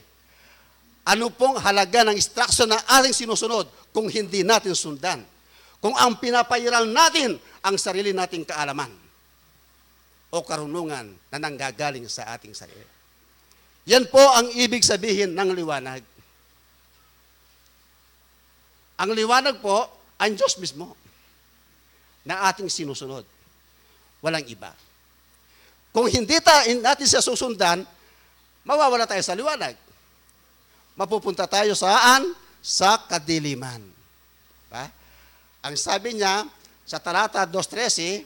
Ano pong halaga ng instruction na ating sinusunod kung hindi natin sundan? kung ang pinapairal natin ang sarili nating kaalaman o karunungan na nanggagaling sa ating sarili. Yan po ang ibig sabihin ng liwanag. Ang liwanag po, ang Diyos mismo na ating sinusunod. Walang iba. Kung hindi natin siya susundan, mawawala tayo sa liwanag. Mapupunta tayo saan? Sa kadiliman. Diba? Ang sabi niya, sa talata 2:13,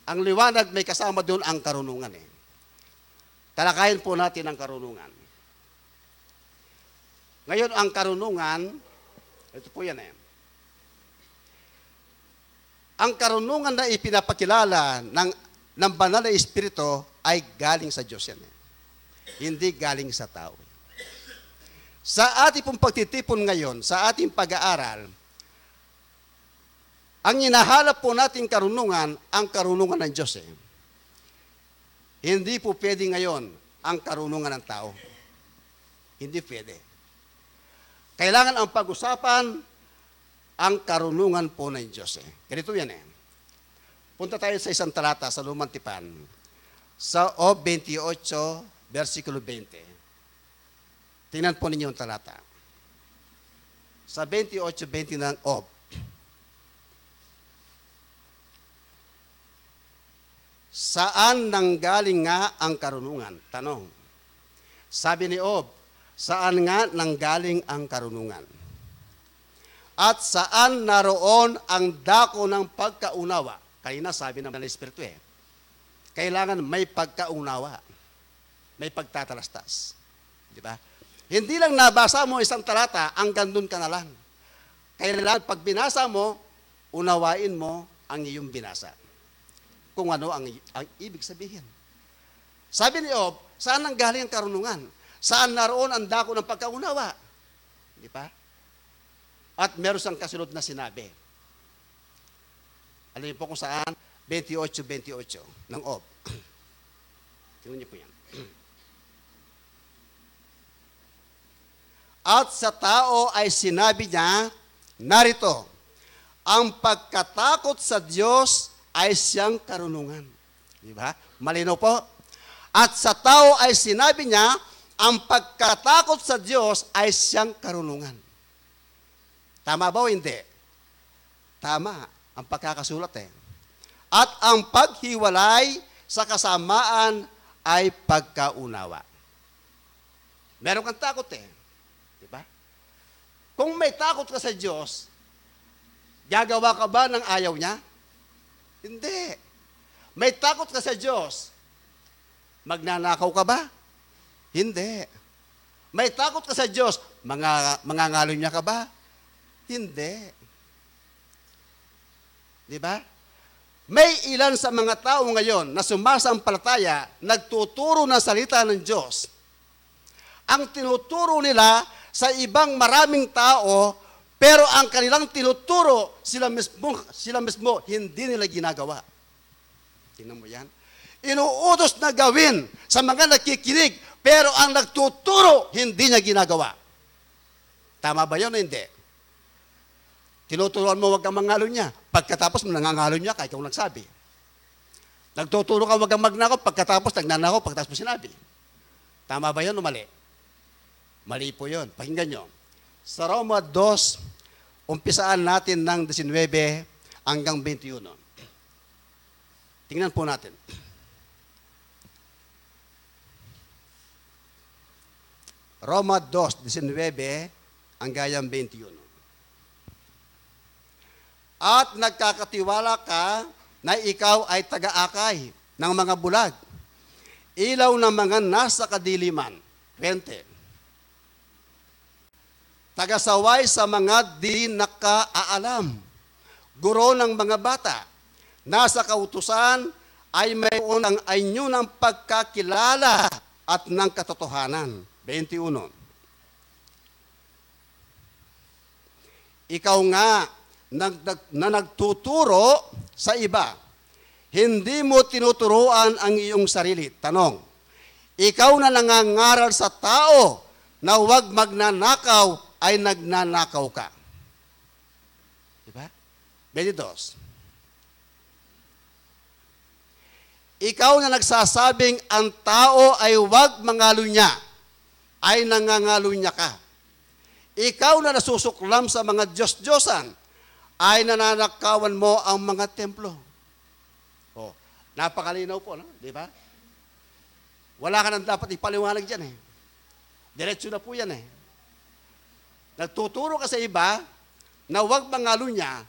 ang liwanag may kasama doon ang karunungan. Talakayin po natin ang karunungan. Ngayon, ang karunungan, ito po yan Ang karunungan na ipinapakilala ng banal na espiritu ay galing sa Diyos yan. Hindi galing sa tao. Sa ating pong pagtitipon ngayon, sa ating pag-aaral, ang hinahanap po nating karunungan, ang karunungan ng Diyos. Hindi po pwede ngayon ang karunungan ng tao. Hindi pwede. Kailangan ang pag-usapan ang karunungan po ng Diyos. Ganito yan Punta tayo sa isang talata sa Lumang Tipan. Sa Job 28, versikulo 20. Tingnan po ninyo yung talata. Sa 28:20 ng Job. Saan nanggaling nga ang karunungan? Tanong. Sabi ni Job, saan nga nanggaling ang karunungan? At saan naroon ang dako ng pagkaunawa? Kanina sabi naman ng Espiritu kailangan may pagkaunawa. May pagtatalastas. Di ba? Hindi lang nabasa mo isang talata, hanggang doon ka na lang. Kailangan pag binasa mo, unawain mo ang iyong binasa. Kung ano ang ibig sabihin. Sabi ni Job, saan nanggaling ang karunungan? Saan naroon ang dako ng pagkaunawa? Di ba? At meron siyang kasunod na sinabi. Alam niyo po kung saan? 28:28 ng Job. Tingnan niyo po yan. At sa tao ay sinabi niya, narito, ang pagkatakot sa Diyos ay siyang karunungan. Di ba? Malinaw po. At sa tao ay sinabi niya, ang pagkatakot sa Diyos ay siyang karunungan. Tama ba o hindi? Tama ang pagkakasulat At ang paghiwalay sa kasamaan ay pagkaunawa. Meron kang takot Diba? Kung may takot ka sa Diyos, gagawa ka ba ng ayaw niya? Hindi. May takot ka sa Diyos, magnanakaw ka ba? Hindi. May takot ka sa Diyos, mangangalo niya ka ba? Hindi. Diba? May ilan sa mga tao ngayon na sumasampalataya, nagtuturo ng salita ng Diyos. Ang tinuturo nila sa ibang maraming tao, pero ang kanilang tinuturo, sila mismo hindi nila ginagawa. Tingnan mo yan. Inuutos na gawin sa mga nakikinig, pero ang nagtuturo, hindi niya ginagawa. Tama ba yun o hindi? Tinuturuan mo, wag kang mangalo niya. Pagkatapos, nangangalo niya, kahit ikaw nagsabi. Nagtuturo ka, wag kang magnakaw, pagkatapos, nagnanakaw, pagkatapos mo sinabi. Tama ba yun o mali? Mali po yun. Pakinggan nyo. Sa Roma 2, umpisaan natin ng 19 hanggang 21. Tingnan po natin. Roma 2, 19 hanggang 21. At nagkakatiwala ka na ikaw ay taga-akay ng mga bulag, ilaw ng mga nasa kadiliman. 20. Tagasaway sa mga di nakaalam, guro ng mga bata, nasa kautusan ay mayroon ang anyo ng pagkakilala at ng katotohanan. 21. Ikaw nga na nagtuturo sa iba, hindi mo tinuturuan ang iyong sarili. Tanong, ikaw na nangangaral sa tao na huwag magnanakaw, ay nagnanakaw ka. 22. Ikaw na nagsasabing ang tao ay huwag mangalunya, ay nangangalunya ka. Ikaw na nasusuklam sa mga Diyos-Diyosan, ay nananakawan mo ang mga templo. Oh, napakalinaw po, no? Di ba? Wala ka nang dapat ipaliwanag dyan eh. Diretso na po yan eh. Nagtuturo ka sa iba na huwag mangalunya,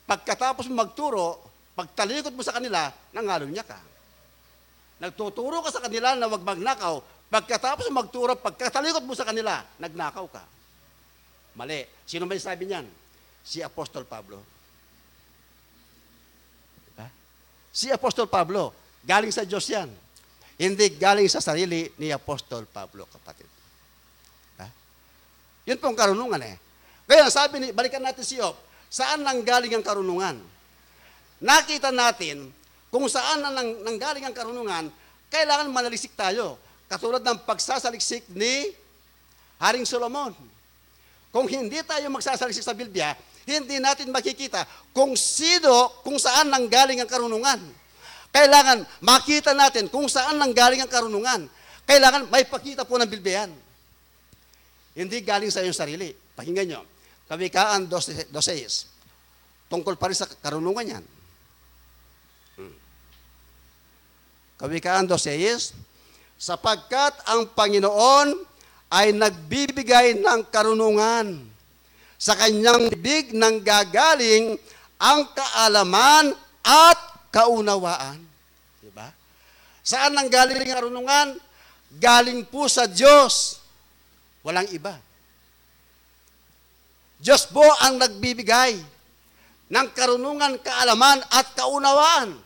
pagkatapos mo magturo, pagtalikod mo sa kanila, nangalunya ka. Nagtuturo ka sa kanila na huwag magnakaw, pagkatapos mo magturo, pagkatalikod mo sa kanila, nagnakaw ka. Mali. Sino may sabi niyan? Si Apostol Pablo. Diba? Si Apostol Pablo, galing sa Diyos yan. Hindi galing sa sarili ni Apostol Pablo, kapatid. Diba? Yun pong karunungan eh. Kaya sabi ni, balikan natin si Job, saan nanggaling ang karunungan? Nakita natin kung saan nanggaling ang karunungan, kailangan manaliksik tayo. Katulad ng pagsasaliksik ni Haring Solomon. Kung hindi tayo magsasaliksik sa Biblia, hindi natin makikita kung saan nanggaling ang karunungan. Kailangan makita natin kung saan nanggaling ang karunungan. Kailangan may pakita po ng Biblia yan. Hindi galing sa iyong sarili. Pakinggan nyo. Kawikaan 12:6. Tungkol pa rin sa karunungan yan. Kawikaan 12:6. Sapagkat ang Panginoon ay nagbibigay ng karunungan. Sa kanyang bibig nang gagaling ang kaalaman at kaunawaan. Diba? Saan nang galing ang karunungan? Galing po sa Diyos. Walang iba. Diyos po ang nagbibigay ng karunungan, kaalaman at kaunawaan.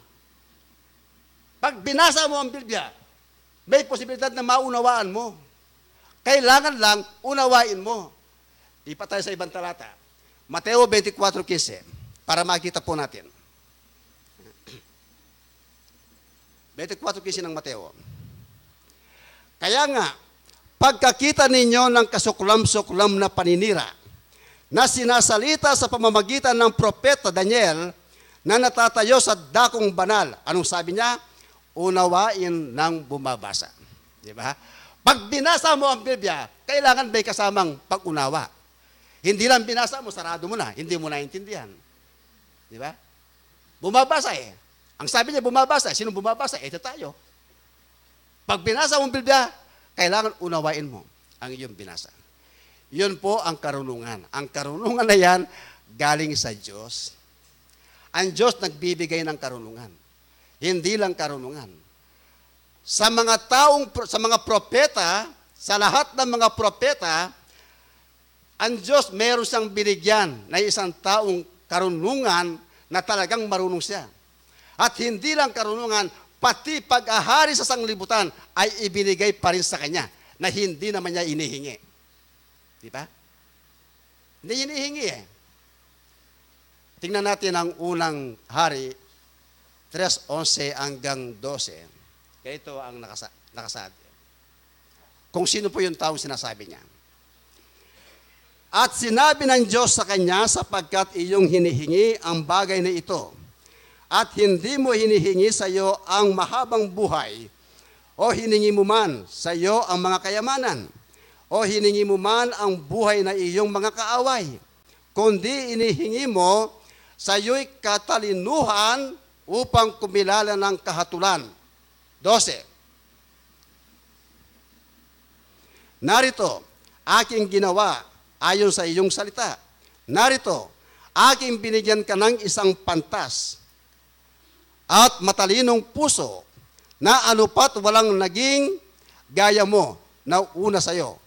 Pag binasa mo ang Biblia, may posibilidad na maunawaan mo. Kailangan lang unawain mo. Di pa tayo sa ibang talata. Mateo 24:15 para makita po natin. 24:15 ng Mateo. Kaya nga, pagkakita ninyo ng kasuklam-suklam na paninira na sinasalita sa pamamagitan ng propeta Daniel na natatayo sa dakong banal. Anong sabi niya? Unawain ng bumabasa. Di ba? Pag binasa mo ang Biblia, kailangan may kasamang pag-unawa. Hindi lang binasa mo, sarado mo na. Hindi mo naintindihan. Di ba? Bumabasa eh. Ang sabi niya, bumabasa. Sino bumabasa? Ito tayo. Pag binasa mo ang Biblia, kailangan unawain mo ang iyong binasa. Yun po ang karunungan. Ang karunungan na yan, galing sa Diyos. Ang Diyos nagbibigay ng karunungan. Hindi lang karunungan. Sa mga propeta, sa lahat ng mga propeta, ang Diyos meron siyang binigyan na isang taong karunungan na talagang marunong siya. At hindi lang karunungan, pati pag-ahari sa sanglibutan ay ibinigay pa rin sa kanya na hindi naman niya inihingi. Di ba? Hindi inihingi eh. Tingnan natin ang unang hari, 3:11 hanggang 12. Kaya ito ang nakasaad. Kung sino po yung taong sinasabi niya. At sinabi ng Diyos sa kanya, sapagkat iyong hinihingi ang bagay na ito, at hindi mo hinihingi sa iyo ang mahabang buhay, o hiningi mo man sa iyo ang mga kayamanan, o hiningi mo man ang buhay na iyong mga kaaway, kundi inihingi mo sa iyo'y katalinuhan upang kumilala ng kahatulan. 12. Narito, aking ginawa ayon sa iyong salita. Narito, aking binigyan ka ng isang pantas at matalinong puso na anupat walang naging gaya mo na una sa iyo.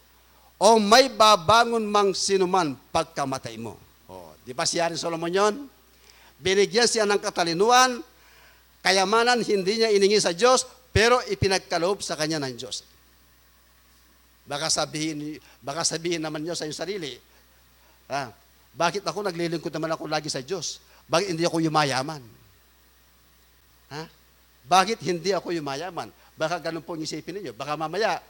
O may babangon mang sinuman pagkamatay mo. O, di ba si Haring Solomon yun? Binigyan siya ng katalinuhan, kayamanan, hindi niya iningi sa Diyos, pero ipinagkaloob sa kanya ng Diyos. Baka sabihin naman niyo sa iyong sarili, bakit ako naglilingkod naman ako lagi sa Diyos? Bakit hindi ako yumayaman? Bakit hindi ako yumayaman? Baka ganun po ang isipin ninyo. Baka mamaya,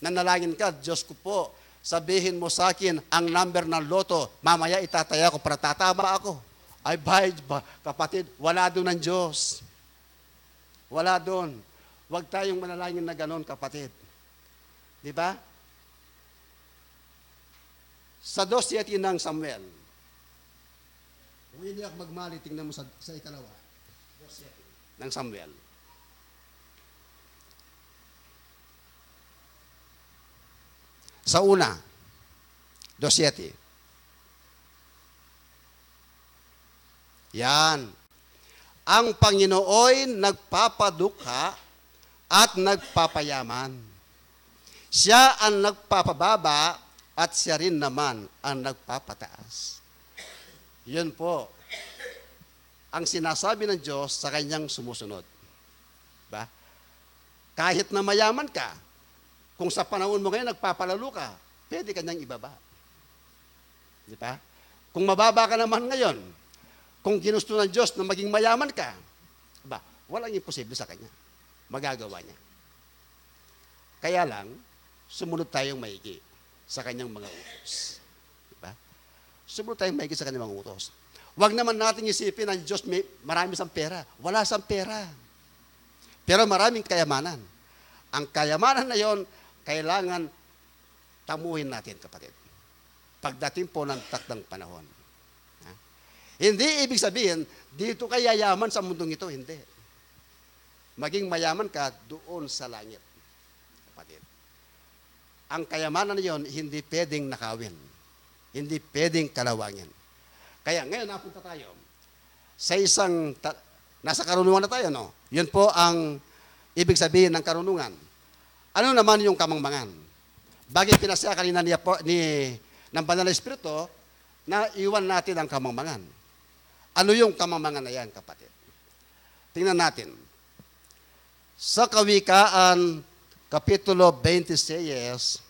nanalangin ka, Diyos ko po, sabihin mo sa akin ang number ng loto, mamaya itataya ko para tatama ako. Ay, kapatid, wala doon ang Diyos. Wala doon. Huwag tayong manalangin na ganon, kapatid. Di ba? Sa 2:7 ng Samuel. Kung hindi ako magmali, tingnan mo sa ikalawa. 2:7 ng Samuel. Sa una, 2:7. Yan. Ang Panginooy nagpapadukha at nagpapayaman. Siya ang nagpapababa at siya rin naman ang nagpapataas. Yun po ang sinasabi ng Diyos sa kanyang sumusunod. Ba? Kahit na mayaman ka, kung sa panahon mo ngayon nagpapalalo ka, pwede kanyang ibaba. Di ba? Kung mababa ka naman ngayon, kung ginusto ng Diyos na maging mayaman ka, ba, walang imposible sa kanya. Magagawa niya. Kaya lang, sumunod tayong maigi sa kanyang mga utos. Diba? Sumunod tayong maigi sa kanyang mga utos. Huwag naman natin isipin ang Diyos may marami siyang pera. Wala siyang pera. Pero maraming kayamanan. Ang kayamanan na yon, kailangan tamuhin natin, kapatid. Pagdating po ng takdang panahon. Ha? Hindi ibig sabihin, dito ka yayaman sa mundong ito. Hindi. Maging mayaman ka doon sa langit. Kapatid. Ang kayamanan na yon, hindi pwedeng nakawin. Hindi pwedeng kalawangin. Kaya ngayon napunta tayo sa isang, nasa karunungan na tayo, no? Yun po ang ibig sabihin ng karunungan. Ano naman yung kamangmangan? Bakit pinasya kanina ng Banal na Espiritu na iwan natin ang kamangmangan? Ano yung kamangmangan na yan, kapatid? Tingnan natin. Sa Kawikaan, Kapitulo 26,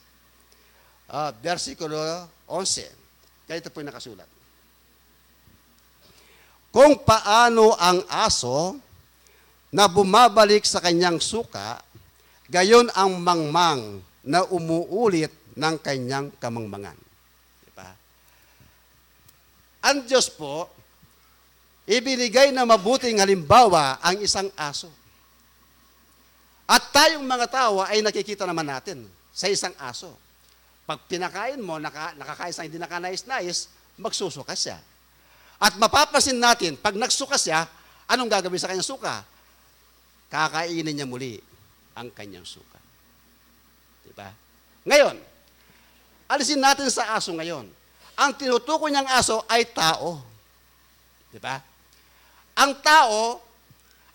versikulo 11. Ganito po yung nakasulat. Kung paano ang aso na bumabalik sa kanyang suka, gayon ang mangmang na umuulit ng kanyang kamangmangan. Diba? Ang Diyos po, ibinigay na mabuting halimbawa ang isang aso. At tayong mga tao ay nakikita naman natin sa isang aso. Pag pinakain mo, nakakain sa hindi nakanais-nais, magsusuka siya. At mapapasin natin, pag nagsuka siya, anong gagawin sa kanyang suka? Kakainin niya muli ang kanyang suka. Diba? Ngayon, alisin natin sa aso ngayon. Ang tinutukoy niyang aso ay tao. Diba? Ang tao,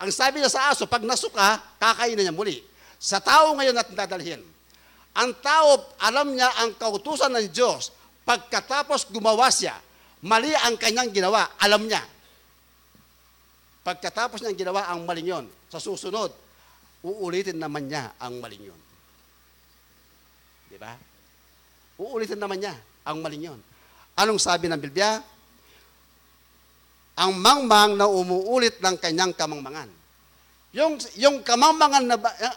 ang sabi niya sa aso, pag nasuka, kakainin niya muli. Sa tao ngayon natin dadalhin. Ang tao, alam niya ang kautusan ng Diyos. Pagkatapos gumawa siya, mali ang kanyang ginawa, alam niya. Pagkatapos niyang ginawa ang maling yun, sa susunod, uulitin naman niya ang maling yun. Diba? Uulitin naman niya ang maling yun. Anong sabi ng Biblia? Ang mangmang na umuulit ng kanyang kamangmangan. Yung kamangmangan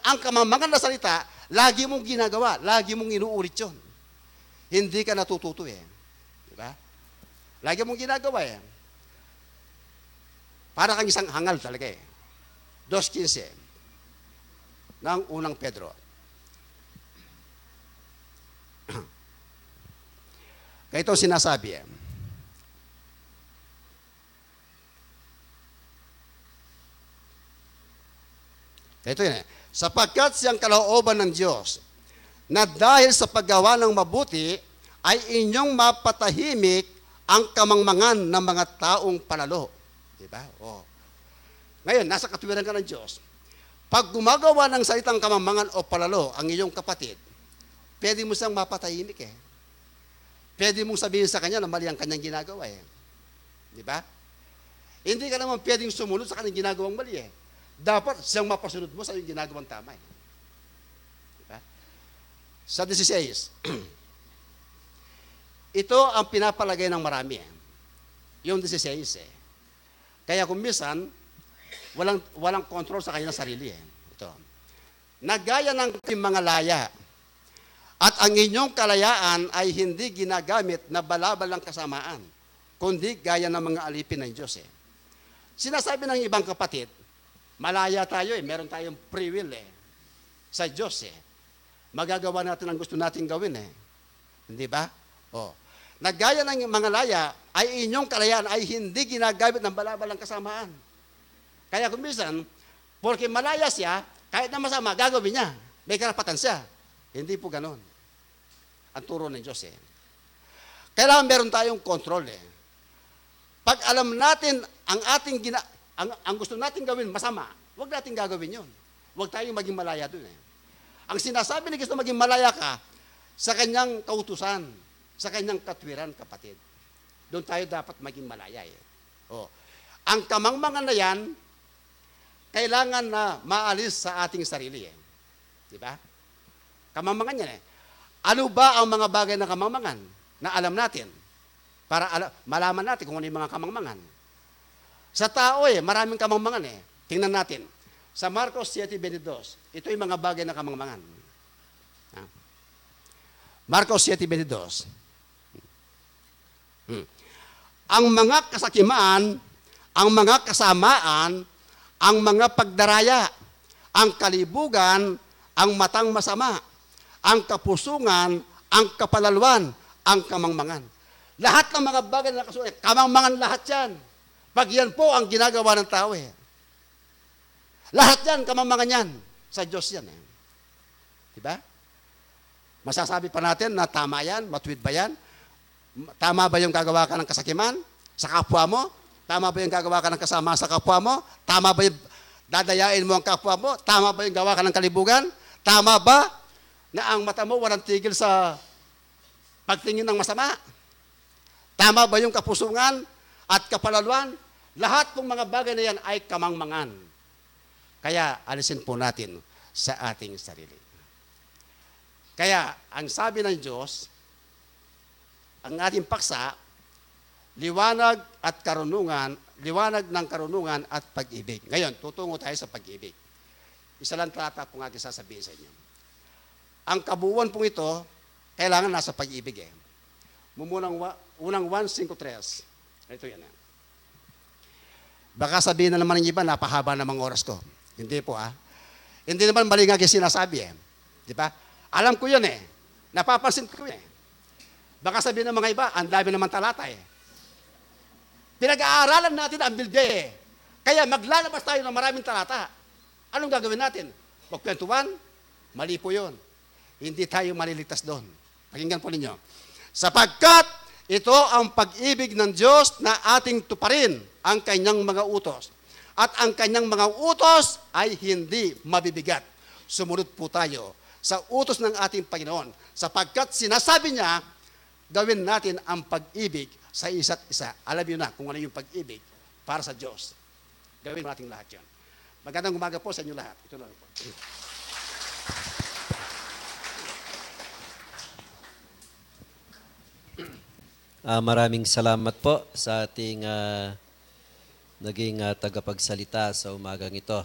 ang kamangmangan na salita, lagi mong ginagawa, lagi mong inuulit yun. Hindi ka natututo eh. Diba? Lagi mong ginagawa eh. Para kang isang hangal talaga eh. 2:15 ng unang Pedro. Kaya ito sinasabi eh. Kaya ito yun eh. Sapagkat siyang kalooban ng Diyos na dahil sa paggawa ng mabuti ay inyong mapatahimik ang kamangmangan ng mga taong palalo. Diba? O. Ngayon, nasa katwiran ka ng Diyos. Pag gumagawa ng salitang kamangmangan o palalo ang iyong kapatid, pwede mo siyang mapatahimik eh. Pwede mong sabihin sa kanya na mali ang kanyang ginagawa eh. Diba? Hindi ka naman pwedeng sumunod sa kanyang ginagawang mali eh. Dapat siyang mapasunod mo sa iyong ginagawang tama eh. Diba? Sa 16, ito ang pinapalagay ng marami eh. Yung 16 eh. Kaya kung minsan, walang control sa kanilang sarili eh. Ito. Nagaya ng mga laya, at ang inyong kalayaan ay hindi ginagamit na balabalang kasamaan. kundi gaya ng mga alipin ng Diyos eh. Sinasabi ng ibang kapatid, malaya tayo eh, meron tayong free will eh, sa Diyos eh. Magagawa natin ang gusto natin gawin eh. Hindi ba? O. Nagaya ng mga laya, ay inyong kalayaan ay hindi ginagamit ng balabalang kasamaan. Kaya kung minsan, porque malaya siya, kahit na masama, gagawin niya. May karapatan siya. Hindi po ganon. Ang turo ng Diyos eh. Kailangan meron tayong control eh. Pag alam natin ang ang gusto natin gawin masama, huwag natin gagawin yun. Huwag tayong maging malaya dun eh. Ang sinasabi ni Kristo maging malaya ka sa kanyang kautusan, sa kanyang katwiran, kapatid. Doon tayo dapat maging malaya eh. O. Ang kamangmangan na yan, kailangan na maalis sa ating sarili eh. Di ba? Kamangmangan yan eh. Ano ba ang mga bagay na kamangmangan na alam natin? Para malaman natin kung ano yung mga kamangmangan. Sa tao eh, maraming kamangmangan eh. Tingnan natin. Sa Marcos 7:22, ito yung mga bagay na kamangmangan. Marcos 7:22. Ang mga kasakimaan, ang mga kasamaan, ang mga pagdaraya, ang kalibugan, ang matang masama, ang kapusungan, ang kapalaluan, ang kamangmangan. Lahat ng mga bagay na nakasulat, kamangmangan lahat yan. Pag yan po ang ginagawa ng tao eh. Lahat yan, kamangmangan yan. Sa Diyos yan eh. Diba? Masasabi pa natin na tama yan, matuwid ba yan? Tama ba yung gagawa ka ng kasakiman sa kapwa mo? Tama ba yung gagawa ka ng kasama sa kapwa mo? Tama ba yung dadayain mo ang kapwa mo? Tama ba yung gawa ka ng kalibugan? Tama ba na ang mata mo walang tigil sa pagtingin ng masama? Tama ba yung kapusungan at kapalaluan? Lahat ng mga bagay na yan ay kamangmangan. Kaya alisin po natin sa ating sarili. Kaya ang sabi ng Diyos, ang ating paksa, liwanag at karunungan, liwanag ng karunungan at pag-ibig. Ngayon, tutungo tayo sa pag-ibig. Isa lang talata po nga aking sasabihin sa inyo. Ang kabuuan pong ito, kailangan nasa pag-ibig eh. Unang 1:5-3. Ito yan. Baka sabihin na naman ng iba, napahaba namang oras ko. Hindi po ah. Hindi naman mali nga yung sinasabi eh. Di ba? Alam ko yun eh. Napapansin ko eh. Baka sabihin ng mga iba, ang dami naman talata eh. Pinag-aaralan natin ang bilde eh. Kaya maglalabas tayo ng maraming talata. Anong gagawin natin? Magkwentuhan? Mali po yun. Hindi tayo maliligtas doon. Pakinggan po ninyo. Sapagkat ito ang pag-ibig ng Diyos na ating tuparin ang kanyang mga utos. At ang kanyang mga utos ay hindi mabibigat. Sumunod po tayo sa utos ng ating Panginoon. Sapagkat sinasabi niya, gawin natin ang pag-ibig sa isa't isa. Alam niyo na kung ano yung pag-ibig para sa Diyos. Gawin natin lahat yan. Magandang umaga po sa inyo lahat. Ito lang po. Maraming salamat po sa ating naging tagapagsalita sa umagang ito.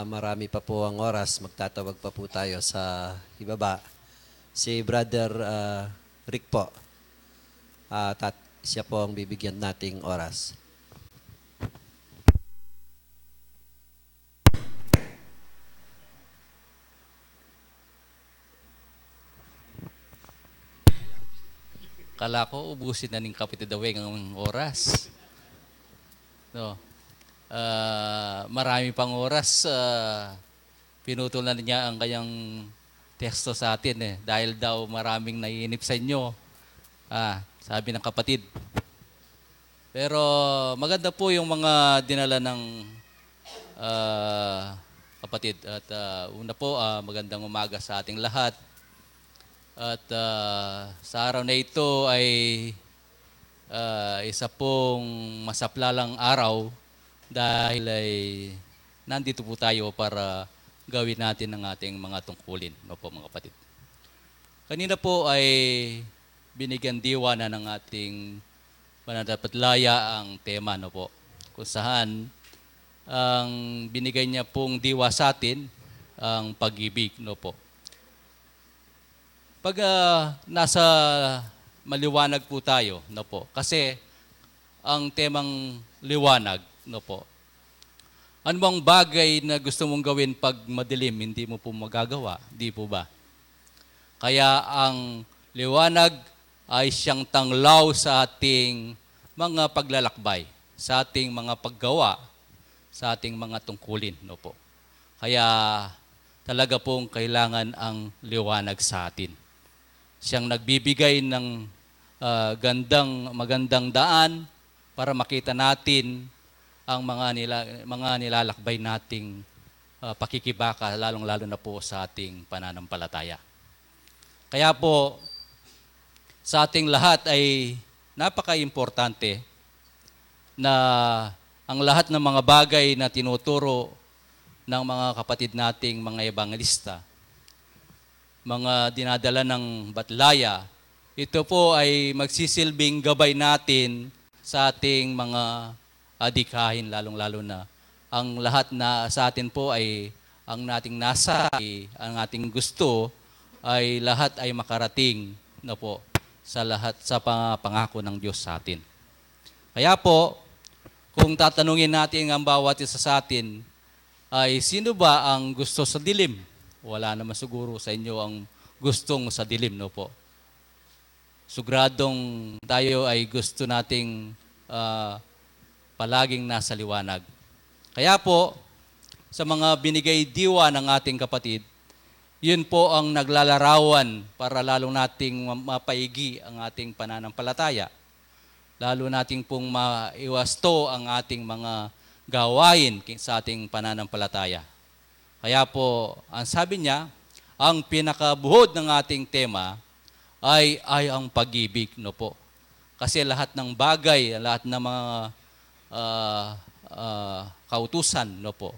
Marami pa po ang oras, magtatawag pa po tayo sa ibaba. Si Brother Rick po, siya po ang bibigyan nating oras. Kala ko ubusin na ng Kapitid Daweng ang oras. No. Marami pang oras. Pinutol na niya ang kanyang teksto sa atin eh. Dahil daw maraming naiinip sa inyo. Sabi ng kapatid. Pero maganda po yung mga dinala ng kapatid. At una po, magandang umaga sa ating lahat. At sa araw na ito ay isa pong masaplalang araw dahil ay nandito po tayo para gawin natin ang ating mga tungkulin. No po mga kapatid. Kanina po ay binigyan diwa na ng ating pananampalataya ang tema, no po. Kung saan ang binigay niya pong diwa sa atin ang pag-ibig, no po. Pag maliwanag po tayo, no po. Kasi ang temang liwanag, no po. Ano bang bagay na gusto mong gawin pag madilim, hindi mo po magagawa, di po ba? Kaya ang liwanag ay siyang tanglaw sa ating mga paglalakbay, sa ating mga paggawa, sa ating mga tungkulin, no po. Kaya talaga pong kailangan ang liwanag sa atin. Siyang nagbibigay ng magandang daan para makita natin ang mga nilalakbay nating pakikibaka, lalong-lalo na po sa ating pananampalataya. Kaya po, sa ating lahat ay napaka-importante na ang lahat ng mga bagay na tinuturo ng mga kapatid nating mga ebangelista, mga dinadala ng batlaya, ito po ay magsisilbing gabay natin sa ating mga adikahin, lalong-lalo na ang lahat na sa atin po ay ang nating nasa, ang ating gusto ay lahat ay makarating na po sa lahat sa pangako ng Diyos sa atin. Kaya po, kung tatanungin natin ang bawat isa sa atin, ay sino ba ang gusto sa dilim? Wala naman siguro sa inyo ang gustong sa dilim, no po. Sugradong tayo ay gusto nating palaging nasa liwanag. Kaya po, sa mga binigay diwa ng ating kapatid, yun po ang naglalarawan para lalong nating mapaigi ang ating pananampalataya. Lalo nating pong maiwasto ang ating mga gawain sa ating pananampalataya. Kaya po, ang sabi niya, ang pinakabuhod ng ating tema ay ang pag-ibig, no po. Kasi lahat ng bagay, lahat ng mga kautusan, no po,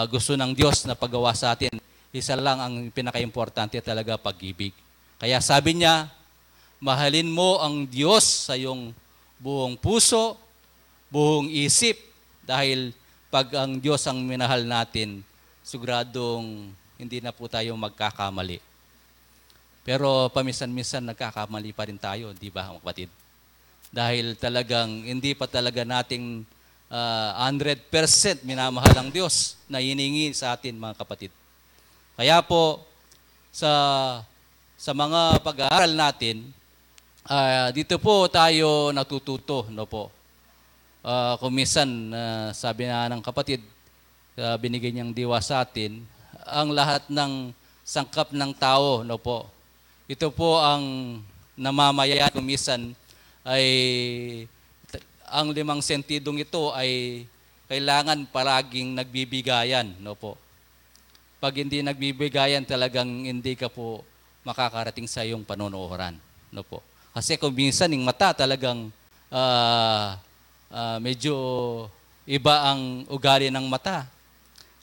gusto ng Diyos na paggawa sa atin, isa lang ang pinaka-importante talaga, pag-ibig. Kaya sabi niya, mahalin mo ang Diyos sa iyong buong puso, buong isip, dahil pag ang Diyos ang minahal natin, siguradong hindi na po tayo magkakamali. Pero paminsan-minsan nagkakamali pa rin tayo, di ba mga kapatid? Dahil talagang hindi pa talaga nating 100% minamahal ang Diyos na hiningi sa atin mga kapatid. Kaya po, sa mga pag-aaral natin, dito po tayo natututo, no po. Kung minsan, sabi na ng kapatid, binigay niyang diwa sa atin, ang lahat ng sangkap ng tao, no po. Ito po ang namamayan kung minsan ay ang 5 sentidong ito ay kailangan palaging nagbibigayan, no po. Pag hindi nagbibigayan, talagang hindi ka po makakarating sa iyong panonood, no po. Kasi kung minsan yung mata talagang medyo iba ang ugali ng mata.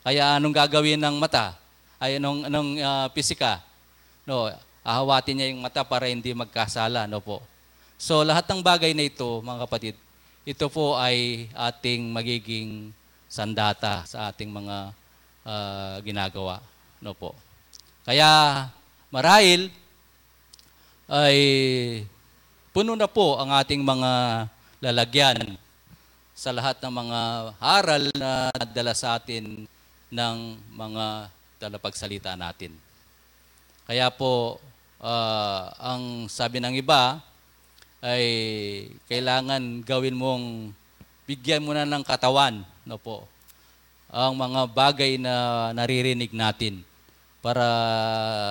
Kaya anong gagawin ng mata? Ay anong pisika? No, ahawatin niya yung mata para hindi magkasala, no po. So lahat ng bagay na ito, mga kapatid, ito po ay ating magiging sandata sa ating mga ginagawa, no po. Kaya marahil ay puno na po ang ating mga lalagyan sa lahat ng mga aral na dala sa atin ng mga talapagsalita natin. Kaya po, ang sabi ng iba ay kailangan gawin mong bigyan mo na ng katawan, no po, ang mga bagay na naririnig natin para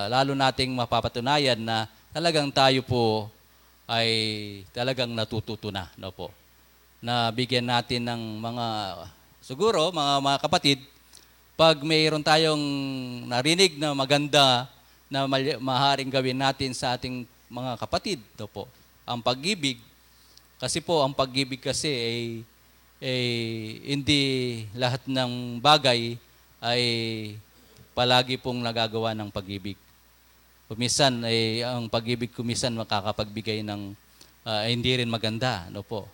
lalo nating mapapatunayan na talagang tayo po ay talagang natututo na, no po. Na bigyan natin ng mga, siguro, mga kapatid, pag mayroon tayong narinig na maganda na maaaring gawin natin sa ating mga kapatid, no po, ang pag-ibig. Kasi po, ang pag-ibig kasi ay hindi lahat ng bagay ay palagi pong nagagawa ng pag-ibig. Kumisan ay ang pag-ibig kumisan makakapagbigay ng hindi rin maganda, no po.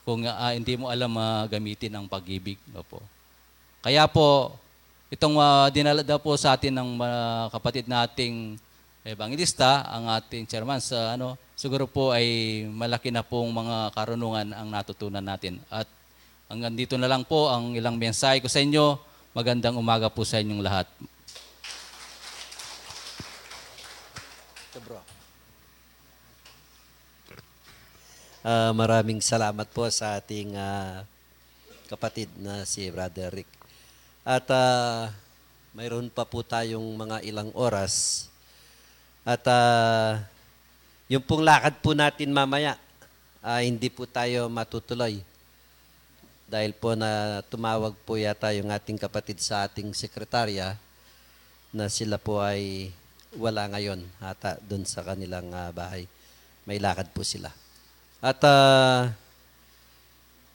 Kung hindi mo alam gamitin ang pag-ibig, no po. Kaya po itong dinala daw po sa atin ng kapatid nating ebangelista, ang ating chairman sa siguro po ay malaki na pong mga karunungan ang natutunan natin. At hanggang dito na lang po ang ilang mensahe ko sa inyo. Magandang umaga po sa inyong lahat. Maraming salamat po sa ating kapatid na si Brother Rick. At mayroon pa po tayong mga ilang oras. At yung pong lakad po natin mamaya, hindi po tayo matutuloy. Dahil po na tumawag po yata yung ating kapatid sa ating sekretarya na sila po ay wala ngayon ata doon sa kanilang bahay. May lakad po sila. At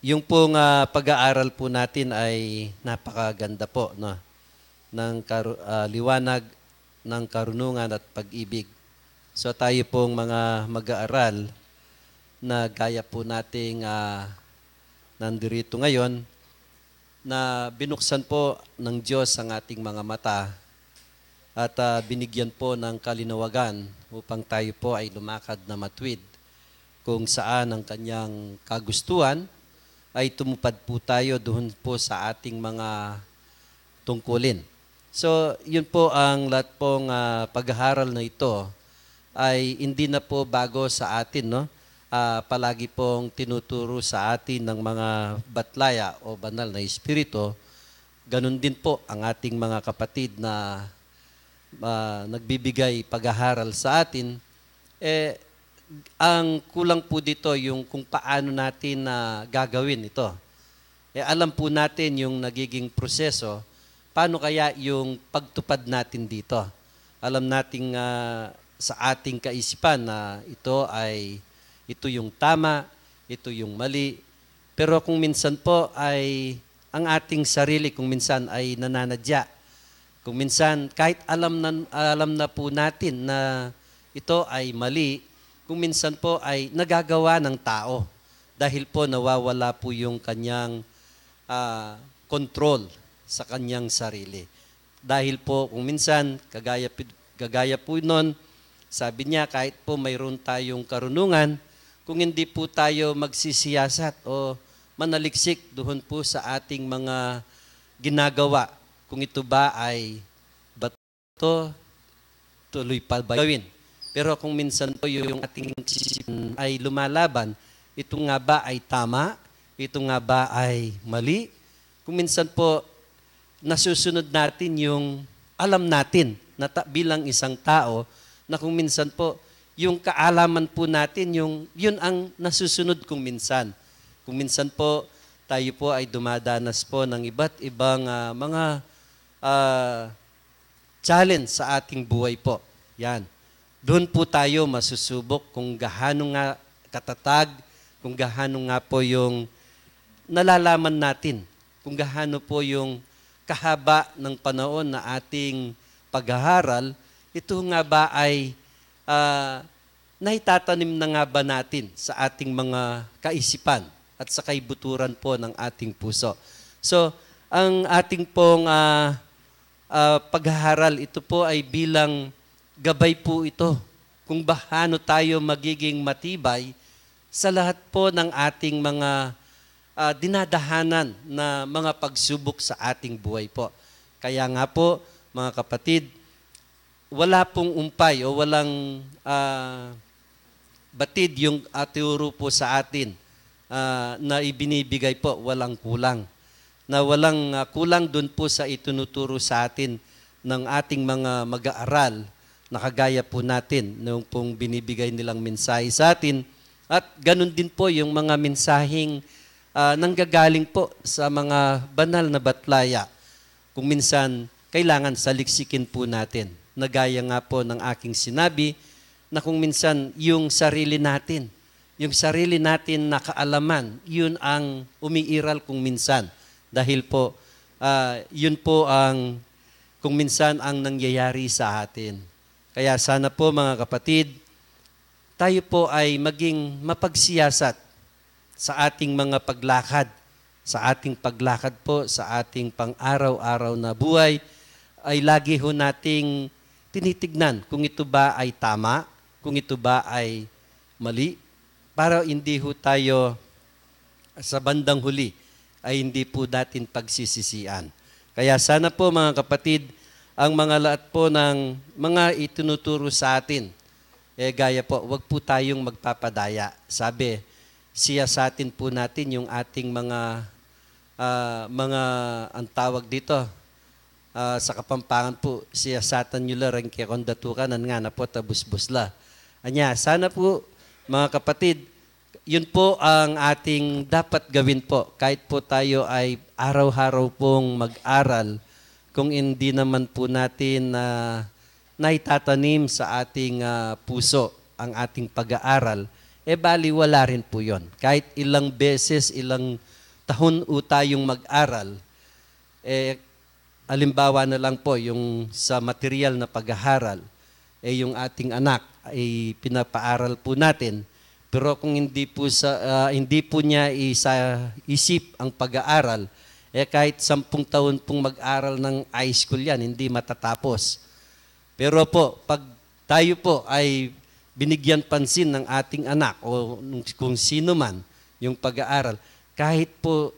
yung pong pag-aaral po natin ay napakaganda po, no? Ng liwanag ng karunungan at pag-ibig. So tayo pong mga mag-aaral na gaya po nating nandirito ngayon na binuksan po ng Diyos ang ating mga mata at binigyan po ng kalinawagan upang tayo po ay lumakad na matuwid kung saan ang kanyang kagustuhan ay tumupad po tayo doon po sa ating mga tungkulin. So, yun po ang lahat pong pag-aaral na ito ay hindi na po bago sa atin, no? Palagi pong tinuturo sa atin ng mga batlaya o banal na espiritu. Ganun din po ang ating mga kapatid na nagbibigay pag-aaral sa atin. Ang kulang po dito yung kung paano natin gagawin ito. Alam po natin yung nagiging proseso. Paano kaya yung pagtupad natin dito? Alam natin sa ating kaisipan na ito yung tama, ito yung mali. Pero kung minsan po ay ang ating sarili kung minsan ay nananadya. Kung minsan kahit alam na po natin na ito ay mali, kung minsan po ay nagagawa ng tao dahil po nawawala po yung kanyang control sa kanyang sarili. Dahil po kung minsan, kagaya po nun, sabi niya kahit po mayroon tayong karunungan, kung hindi po tayo magsisiyasat o manaliksik doon po sa ating mga ginagawa, kung ito ba ay bato, tuloy pa ba gawin? Pero kung minsan po yung ating isipan ay lumalaban, ito nga ba ay tama? Ito nga ba ay mali? Kung minsan po nasusunod natin yung alam natin na bilang isang tao na kung minsan po yung kaalaman po natin, yun ang nasusunod kung minsan. Kung minsan po tayo po ay dumadanas po ng iba't ibang mga challenge sa ating buhay po. Yan. Doon po tayo masusubok kung gaano nga katatag, kung gaano nga po yung nalalaman natin, kung gaano po yung kahaba ng panahon na ating pag-aaral, ito nga ba ay naitatanim na nga ba natin sa ating mga kaisipan at sa kaibuturan po ng ating puso. So, ang ating pong pag-aaral, ito po ay bilang gabay po ito kung paano tayo magiging matibay sa lahat po ng ating mga dinadahanan na mga pagsubok sa ating buhay po. Kaya nga po, mga kapatid, wala pong umpay o walang batid yung aturo po sa atin na ibinibigay po, walang kulang. Na walang kulang dun po sa itunuturo sa atin ng ating mga mag-aaral na kagaya po natin nung pong binibigay nilang mensahe sa atin. At ganun din po yung mga mensaheng nanggagaling po sa mga banal na batlaya. Kung minsan, kailangan saliksikin po natin. Nagaya nga po ng aking sinabi na kung minsan yung sarili natin na kaalaman, yun ang umiiral kung minsan. Dahil po, yun po ang kung minsan ang nangyayari sa atin. Kaya sana po mga kapatid, tayo po ay maging mapagsiyasat sa ating mga paglakad, sa ating paglakad po, sa ating pang-araw-araw na buhay, ay lagi ho nating tinitignan kung ito ba ay tama, kung ito ba ay mali para hindi ho tayo sa bandang huli ay hindi po natin pagsisisian. Kaya sana po mga kapatid, ang mga lahat po ng mga itinuturo sa atin, gaya po, wag po tayong magpapadaya. Sabi, siyasatin po natin yung ating mga ang tawag dito, sa Kapampangan po, siyasatan nyo lang kaya kondatukan, nga na po tabus-busla. Anya, sana po mga kapatid, yun po ang ating dapat gawin po. Kahit po tayo ay araw-araw pong mag-aral, kung hindi naman po natin naitatanim sa ating puso ang ating pag-aaral, bali wala rin po yun. Kahit ilang beses, ilang taon tayong mag-aral, alimbawa na lang po yung sa material na pag-aaral, yung ating anak ay pinapaaral po natin. Pero kung hindi po niya isip ang pag-aaral, kahit 10 taon pong mag-aral ng high school yan, hindi matatapos. Pero po, pag tayo po ay binigyan pansin ng ating anak o kung sino man yung pag-aaral, kahit po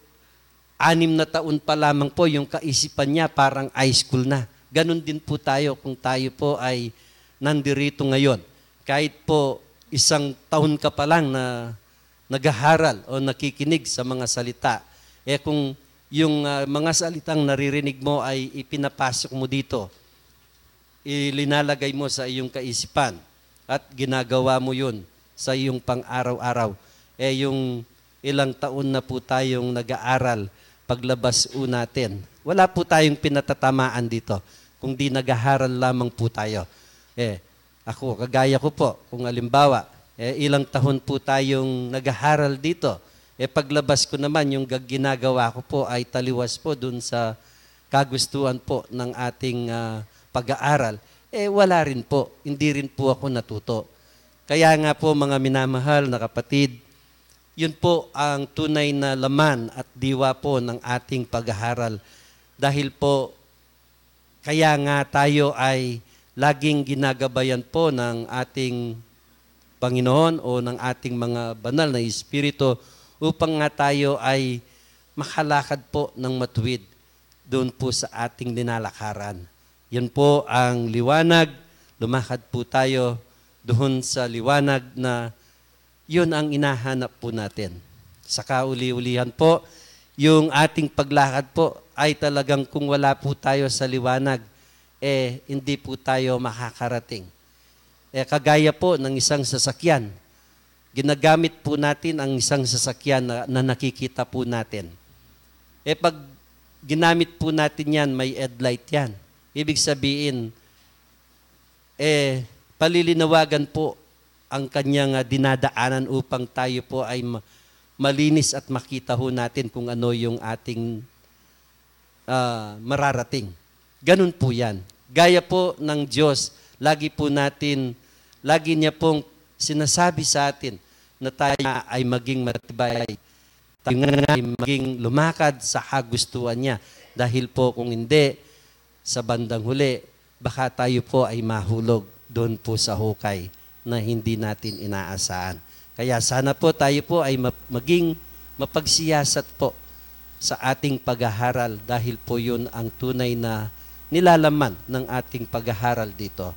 6 na taon pa lamang po yung kaisipan niya parang high school na. Ganon din po tayo kung tayo po ay nandirito ngayon. Kahit po 1 taon ka pa lang na nag-aaral o nakikinig sa mga salita, kung yung mga salitang naririnig mo ay ipinapasok mo dito, ilinalagay mo sa iyong kaisipan at ginagawa mo yun sa iyong pang-araw-araw, yung ilang taon na po tayong nag-aaral, paglabas natin, wala po tayong pinatatamaan dito kung di nag-aaral lamang po tayo. Ako, kagaya ko po, kung halimbawa, ilang taon po tayong nag-aaral dito, paglabas ko naman, yung ginagawa ko po ay taliwas po dun sa kagustuhan po ng ating pag-aaral, wala rin po. Hindi rin po ako natuto. Kaya nga po mga minamahal na kapatid, yun po ang tunay na laman at diwa po ng ating pag-aaral. Dahil po, kaya nga tayo ay laging ginagabayan po ng ating Panginoon o ng ating mga banal na Espiritu upang nga tayo ay makalakad po ng matuwid doon po sa ating dinalakaran. Yan po ang liwanag. Lumakad po tayo doon sa liwanag na yun ang inahanap po natin. Sa kauli-ulihan po, yung ating paglakad po ay talagang kung wala po tayo sa liwanag, hindi po tayo makakarating. Kagaya po ng isang sasakyan, ginagamit po natin ang isang sasakyan na nakikita po natin. Pag ginamit po natin yan, may headlight yan. Ibig sabihin, palilinawagan po ang kanyang dinadaanan upang tayo po ay malinis at makita ho natin kung ano yung ating mararating. Ganun po yan. Gaya po ng Diyos, lagi niya pong sinasabi sa atin na tayo ay maging matibay, tayo nga ay maging lumakad sa kagustuhan niya. Dahil po kung hindi, sa bandang huli, baka tayo po ay mahulog doon po sa hukay na hindi natin inaasahan. Kaya sana po tayo po ay maging mapagsiyasat po sa ating pag-aaral dahil po yun ang tunay na nilalaman ng ating pag-aaral dito.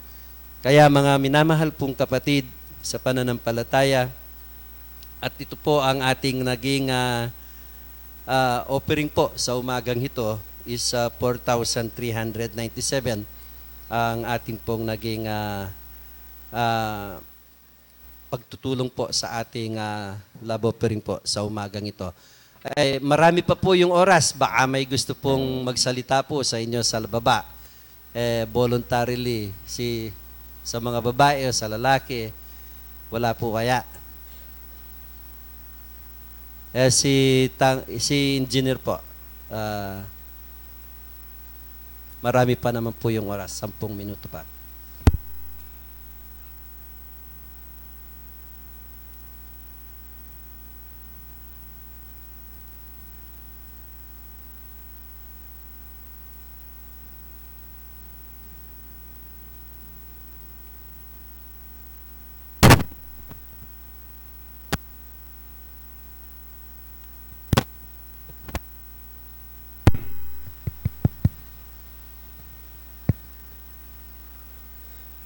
Kaya mga minamahal pong kapatid sa pananampalataya, at ito po ang ating naging offering po sa umagang ito is 4,397 ang ating pong naging pagtutulong po sa ating love offering po sa umagang ito. Marami pa po yung oras. Baka may gusto pong magsalita po sa inyo sa baba. Voluntarily, sa mga babae o sa lalaki, wala po kaya. Si engineer po, marami pa naman po yung oras, 10 minuto pa.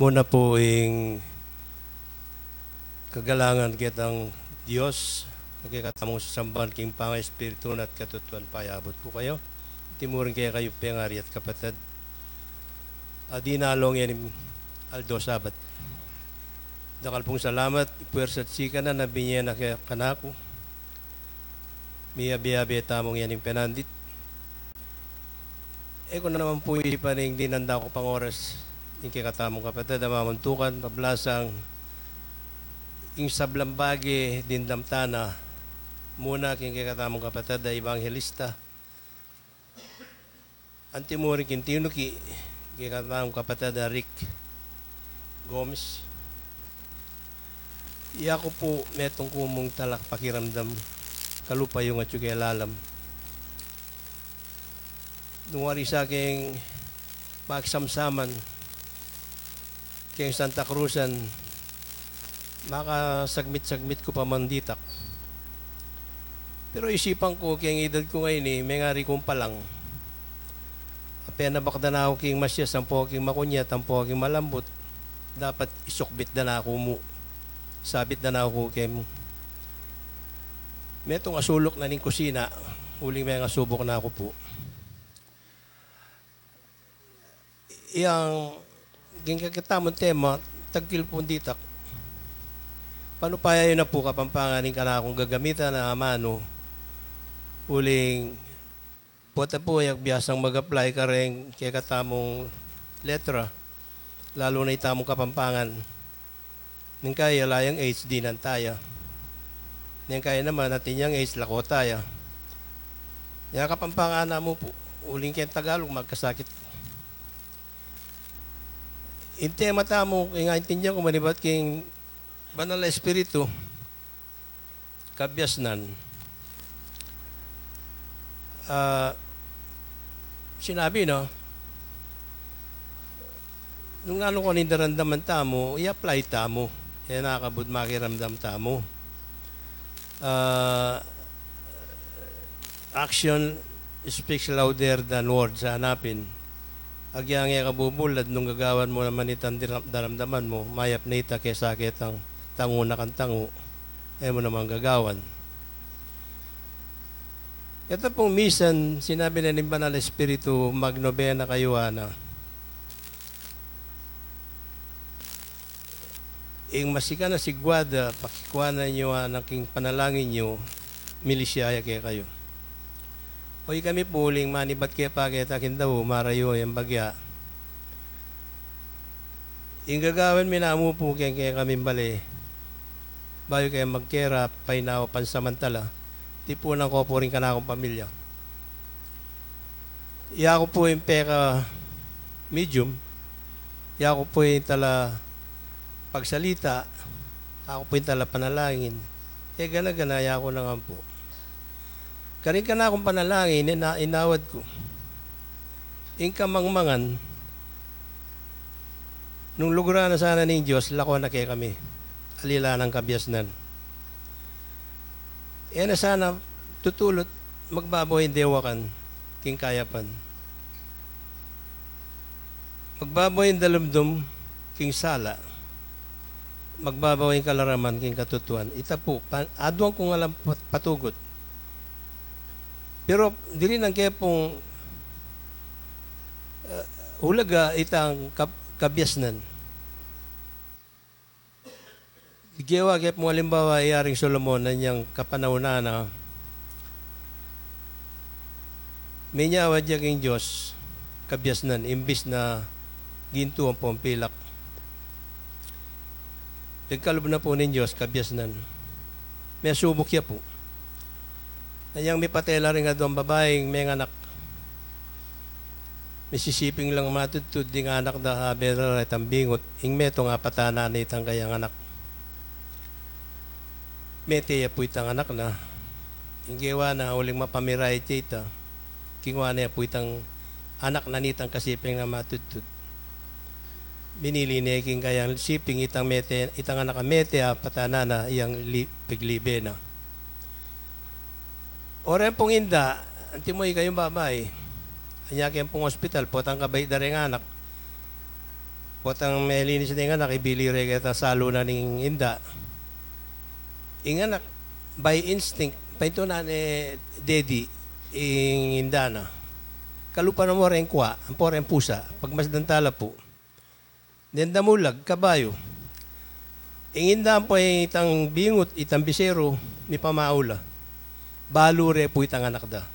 Muna po kagalangan kitang Diyos, kagikatamong sa sambahan king Panga Espiritu at katutuan payabot ko kayo. Timurin kaya kayo pengari at kapatid. Dinalong yan Aldo Sabat. Dakal pong salamat, ipuwersa at sika na nabinyan na kaya kanako. Miyabi-yabi tamong yan yung penandit. Kung na naman po isipan yung dinanda ko pang oras, yung kikatamong kapatid, mamantukan, pablasang, yung sablambagi, dindamtana, muna king kikatamong kapatid, ay ebanghelista. Antimuring kintinuki, kikatamong kapatid, Rick Gomez. Iya ko po, metong kumong talak pakiramdam, kalupa yung at yung lalam. Nungwari sa aking magsamsaman, kayong Santa Cruzan, makasagmit-sagmit ko pa manditak. Pero isipan ko, kayong edad ko ngayon may ngari kong palang. Apena bakda na ako king masya, sampo king makunya, tampo king malambot, dapat isukbit na na ako mo. Sabit na na ako kay mo. Metong asulok na ning kusina, huling may asubok na ako po. Yang gingkakitamon tema, tagkil po ditak. Paano pa yun na po kapampanganin ka na akong gagamitan na mano, huling puta po yung biyasang mag-apply ka rin kaya katamong letra, lalo na itamong kapampangan. Nang kaya layang HD ng taya. Nang kaya naman natin yung AIDS lako taya. Yung kapampangan na mo po, uling kayong Tagalog, magkasakit. Inte matamo, ingaintindihan ko manibat king banal na espiritu, kabyasnan. Sinabi, no? Nung ano ko nindarandaman tamo, i-apply tamo. Kaya nakakabud makiramdam tamo. Action speaks louder than words. Hanapin. Agyang kabubulad nung gagawan mo naman itang daramdaman mo, mayap na ita kaya sakit ang tango na kang tango, mo naman gagawan. Ito pong misan, sinabi na ni Banal Espiritu, magnobena kayo na. Ing masika na sigwada, pakikuanan nyo ang aking panalangin nyo, milisyaya kaya kayo. Hoy kami puling manibat kaya pakita kindaw, marayo yung bagya. Ing gagawin minamu po kaya kami bali. Bayo kaya magkera, painaw, pansamantala. Tipunan ko po rin ka na akong pamilya. Iya ko po yung peka medium. Iya ko po yung tala pagsalita. Ako po yung tala panalangin. Gana-gana, iya ko na nga po. Karin ka na akong panalangin, inawad ko. Ing kamangmangan, nung lugra na sana ng Diyos, lako na kaya kami. Alila ng kabyasnan. Na sana tutulot, magbabaw yung dewakan, king kayapan. Magbabaw yung dalumdum, king sala. Magbabaw yung kalaraman, king katutuan. Ita po, adwang kong alam patugot. Pero dili nang kaya pong hulaga itang kabyasnan. Igiwa kaya pong halimbawa iyaring Solomon na niyang kapanauna na may niyawad niya king Diyos kabyasnan imbis na ginto ang pompilak. Nagkalob na po ng Diyos kabyasnan. May subok niya po. Ayang may patela rin nga doon babaeng may anak. May sisiping lang matutod ding anak na habera at ang bingot. Ing meto nga patana na itang kayang anak. Mete ya po itang anak na. Inggewa na uling mapamiray tita. Kingwa na po itang anak na nitang kasiping nga matutod. Binili na king kayang siping itang mete, itang anak ka mete patana na iyang piglibe na. Oren pong inda, antimoy kayong babay. Anya kayong pong hospital, potang kabay da rin anak. Potang may linis na nga nakibili rin kita salo na ning inda. Inganak, by instinct, paito na ni Daddy, inda na. Kalupa na mo rin kwa, ang po rin pusa, pagmasdan tala po. Then damulag, kabayo. Inginda po itang bingot, itang bisero, ni pamaula. Balo re po itang anak da.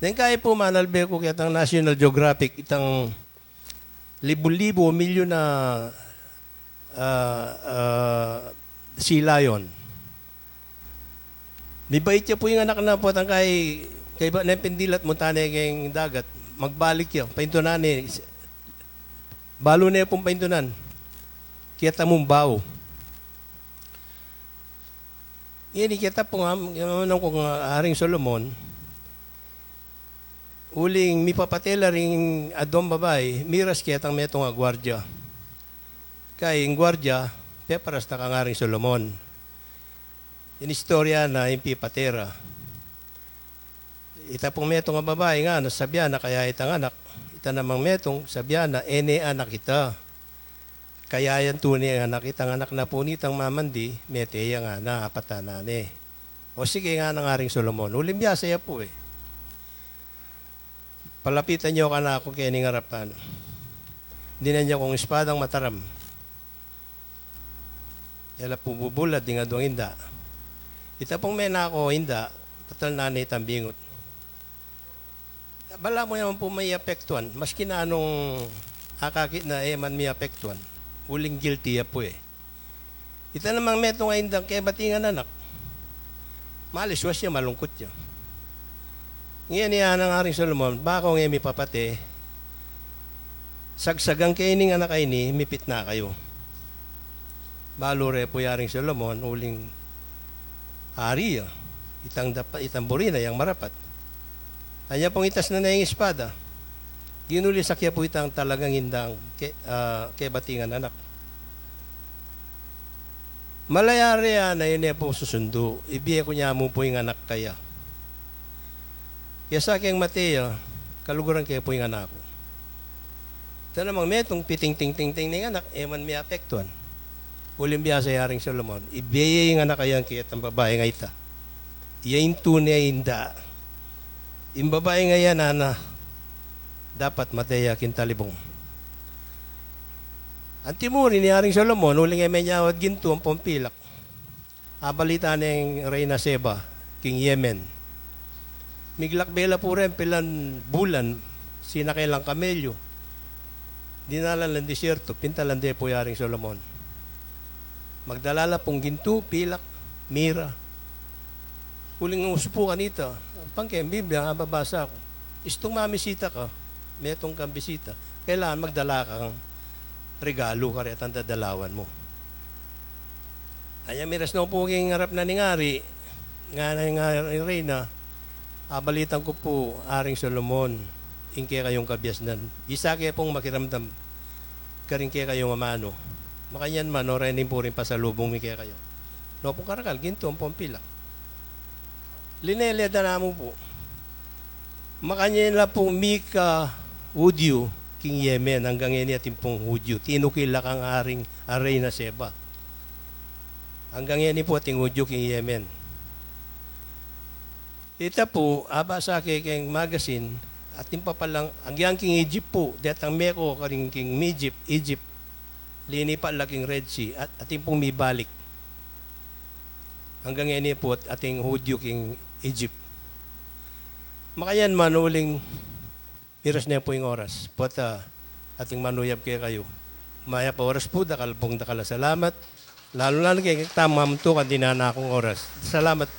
Then kaya po manalbe ko kitang National Geographic, itang libo-libo, milyon na sea lion. Nibait niya po yung anak na po tang kay napindilat mo tanay kayong dagat. Magbalik yan. Paintunan eh. Balo na yung paintunan. Kita mong bao. Yan, kita po nga, yung kong Haring Solomon, uling mi papatela ring adong babae, miras kitang metong nga gwardya. Kaya yung gwardya, peparas na kang Haring Solomon. Yung istorya na yung pipatera. Ita pong metong nga babae nga, nasabya na kaya itang anak. Ita namang metong, sabya na, ene anak kita. Kaya yan tunay ang anak, itang anak na po nitang mamandi, meteya nga na, apatanane. O sige nga ng Haring Solomon, ulimbya saya po eh. Palapitan niyo ka na ako kaya ning harapan. Hindi na niya kong espadang mataram. Yala po bubulad, di nga doang inda. Ita pong mena ako, inda, total na itang bingot. Bala mo naman po may apektuan. Maski na anong akakit na man may apektuan. Uling guilty ya po eh. Ita namang metong nga indang kaya batingan anak. Maliswas siya, malungkot siya. Ngayon niya ng Haring Solomon, baka kung may papate, sagsagang kayo ning anak ay ni, mipit na kayo. Balo re po Haring Solomon, uling hari, itang burina, yang marapat. Anya pong itas na yung espada. Ginulisak ya po itang talagang indang kay batingan anak. Malayari na yun po susundo. Ibiye ko niya mo po yung anak kaya. Kaya sa aking Mateo, kaluguran kaya po yung anak ko. Ito namang metong piting-ting-ting-ting ng anak, eman may apektuan. Ulimbiya sa Haring Solomon, ibiye yung anak kaya kaya ang babae nga ita. Iyayin tunay inda. Yung babae nga yan, na dapat Mateo kintalibong. Ang timuri ni Haring Solomon, uling ay may nyawad ginto ang pompilak. Abalita ng Reyna Seba, King Yemen. Miglakbela po rin pilan bulan, sinakailang kamelyo. Dinalan lang disyerto, pintalan din po Haring Solomon. Magdalala pong ginto, pilak, mira. Uling ang usupo kanita, pangkayang Biblia, babasa ko. Istong mamisita ka, metong kang bisita, kailangan magdala kang regalo ka rin at ang dadalawan mo. Ay, miras na po kong harap na ningari, nga na yung Reyna, balitan ko po, Haring Solomon, ingke kayong kabyasnan. Isa kaya pong makiramdam, karing kaya kayong amano. Makanyan man, o renin po rin pasalubong ni kaya kayo. No pong karakal, ginto, ang pompila. Lineleda na mo po. Makanyan na pong Mika Udyo, King Yemen, hanggang yan ating pong Udyo. Tinukila kang Reyna Seba. Hanggang yan po ating Udyo, King Yemen. Ita po, aba sa aking magazine, ating pa palang, ang yang King Egypt po, datang meko karing King Egypt, lini pa laking Red Sea, at ating pong may balik. Hanggang yan po ating Udyo, King Egypt. Makayan manuling miras na po yung oras. Puta, ating manuyab kayo. Maya pa oras po, dakalpong dakala. Salamat. Lalo kay tamam to, kandi na akong oras. Salamat.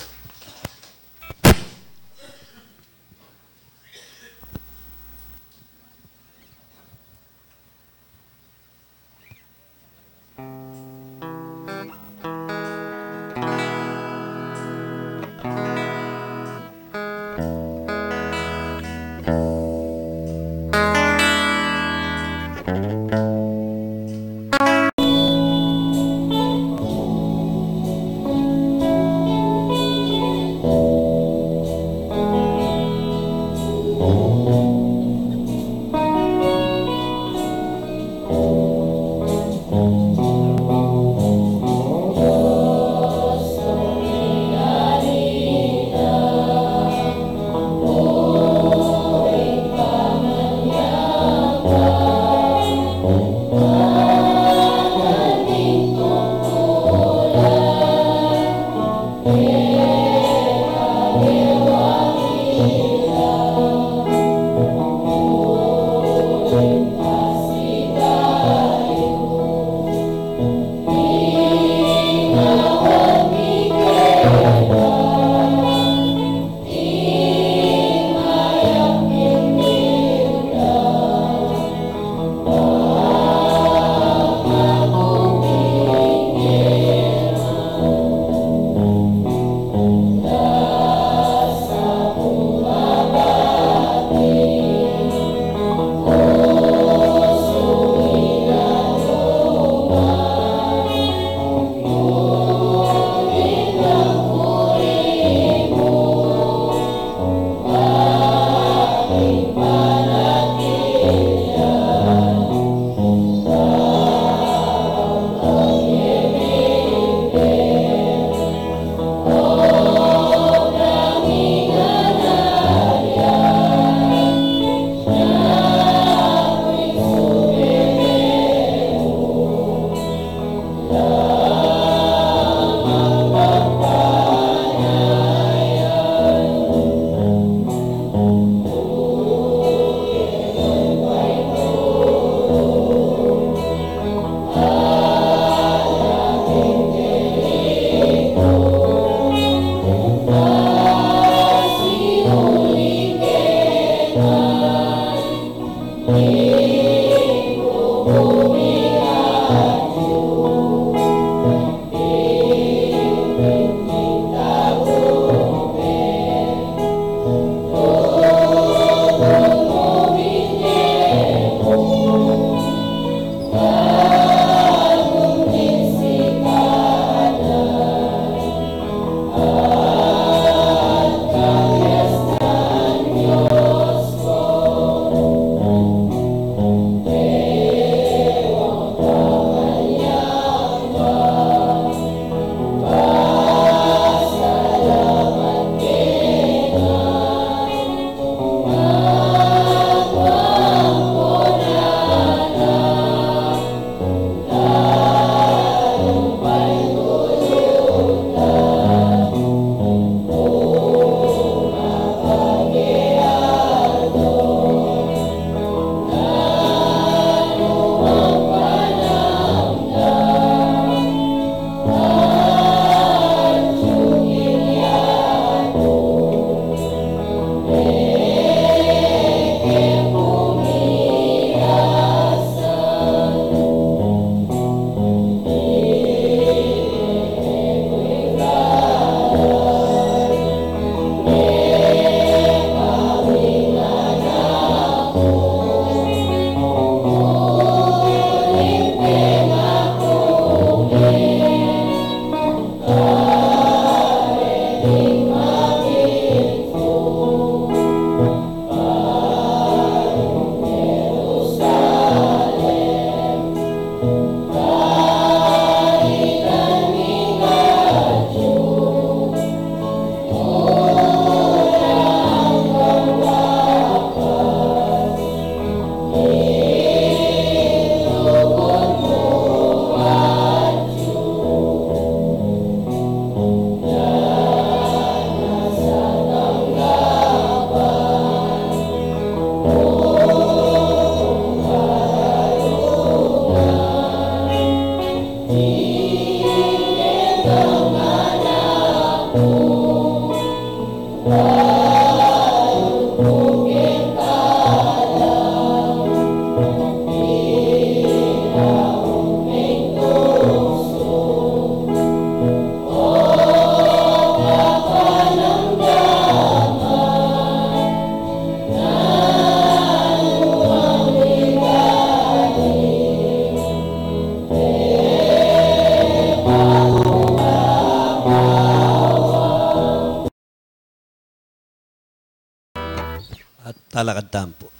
Talakad tampo.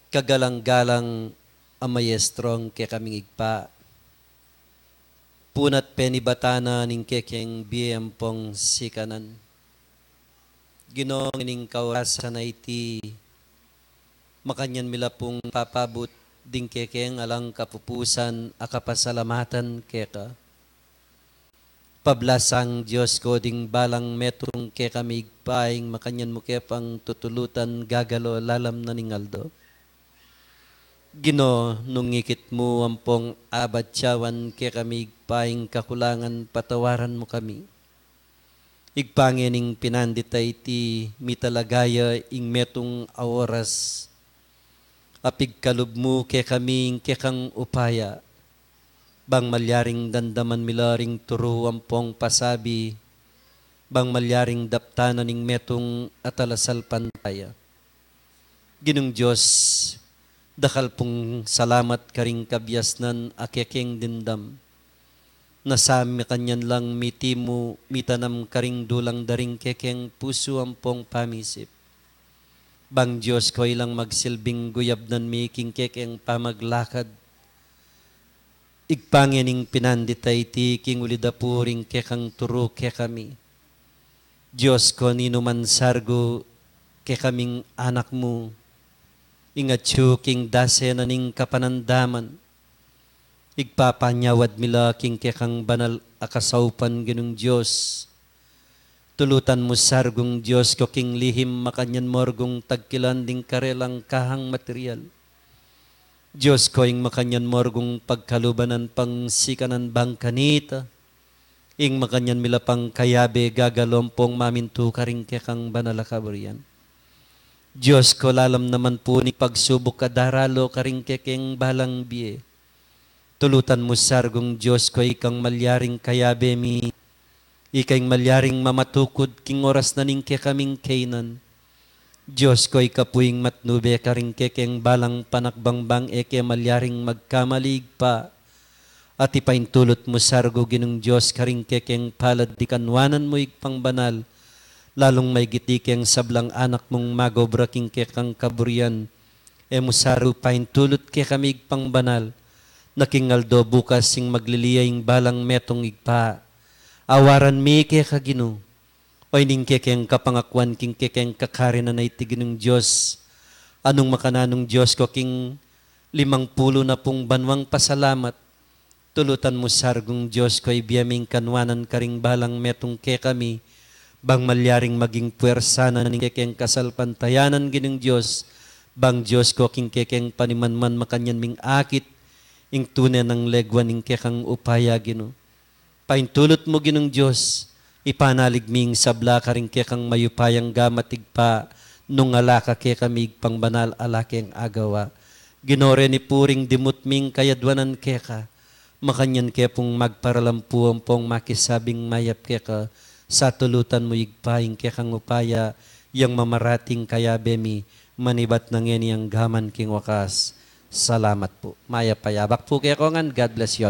Kagalang-galang ang maestrong ke kaming igpa. Punat penibatana ning kekeng biyempong sikanan. Ginong ning kaurasan na iti makanyan mila pong papabot ding kekeng alang kapupusan akapasalamatan keka. Pablasang Diyos ko ding balang metrong ke kami igpaing makanyan mo kepang tutulutan gagalo lalam na ningaldo. Gino, nung ngikit mo ampong abatyawan ke kami igpaing kakulangan patawaran mo kami. Igpangin pinandita iti mitalagaya ing metong aoras. Apig kalub mo ke kami ke kang upaya. Bang malyaring dandaman milaring turu ampong pasabi. Bang malyaring daptanan ing metong atalasal pantaya. Ginong Diyos, dakal pong salamat karing kabyasnan akekeng dindam. Nasami kanyan lang mitimu mitanam karing dulang daring kekeng puso ampong pamisip. Bang Diyos ko ilang magsilbing guyabnan miking kekeng pamaglakad. Igpangining pinanditay ti king ulidapuring kekang turo ke kami. Diyos ko ninuman sargo ke kaming anak mo. Ingat king dase na ning kapanandaman. Igpapanyawad mila king kekang banal akasaupan ginong Diyos. Tulutan mo sargong Diyos ko king lihim makanyan morgong tagkilan ding karelang kahang material. Diyos ko ing makanyan morgong pagkalubanan pang sikanan bangkanita. Ing makanyan mila pang kayabe gagalompong mamintu karing kekang banal akaburian. Diyos ko lalam naman po ni pagsubok kadaralo karing kekeng balang biye. Tulutan mo sargong Diyos ko ikang malyaring kayabe mi. Ikang malyaring mamatukod king oras na ning kaming kainan. Diyos ko ikapuing matnube karing kekeng balang panakbangbang eke malyaring magkamalig pa. At ipaintulot mo sargo ginong Diyos karing kekeng palad di kanwanan mo ikpang banal. Lalong may gitikeng sablang anak mong magobraking kekang kaburian. E musaru paintulot ke kamig pang banal. Nakingaldo bukas sing magliliyaying balang metong igpa. Awaran mi ke kagino. Oy ning kekeng kapangakwan king kekeng kakarinan na itiginong Diyos. Anong makananong Diyos ko king 50 na pong banwang pasalamat. Tulutan mo sargong Diyos ko ibiyaming kanwanan karing balang metong ke kami. Bang malyaring maging puwersa na ning kekeng kasalpantayanan ginong Diyos. Bang Diyos ko king kekeng panimanman makanyan ming akit. Ing tunay ng legwan ning kekang upaya gino. Paintulot mo ginong Diyos. Ipanalig ming sabla karing kekang mayupayang gamatig pa. Nung alaka ke kamig pang banal alakeng agawa. Ginore ni puring dimut ming kayadwanan keka. Makanyan kepong magparalampuan pong makisabing mayap keka. Sa tulutan mo igpaing kekang upaya, yang mamarating kaya bemi, manibat ng ang gaman king wakas. Salamat po. Maya payabak po kekongan. God bless you all.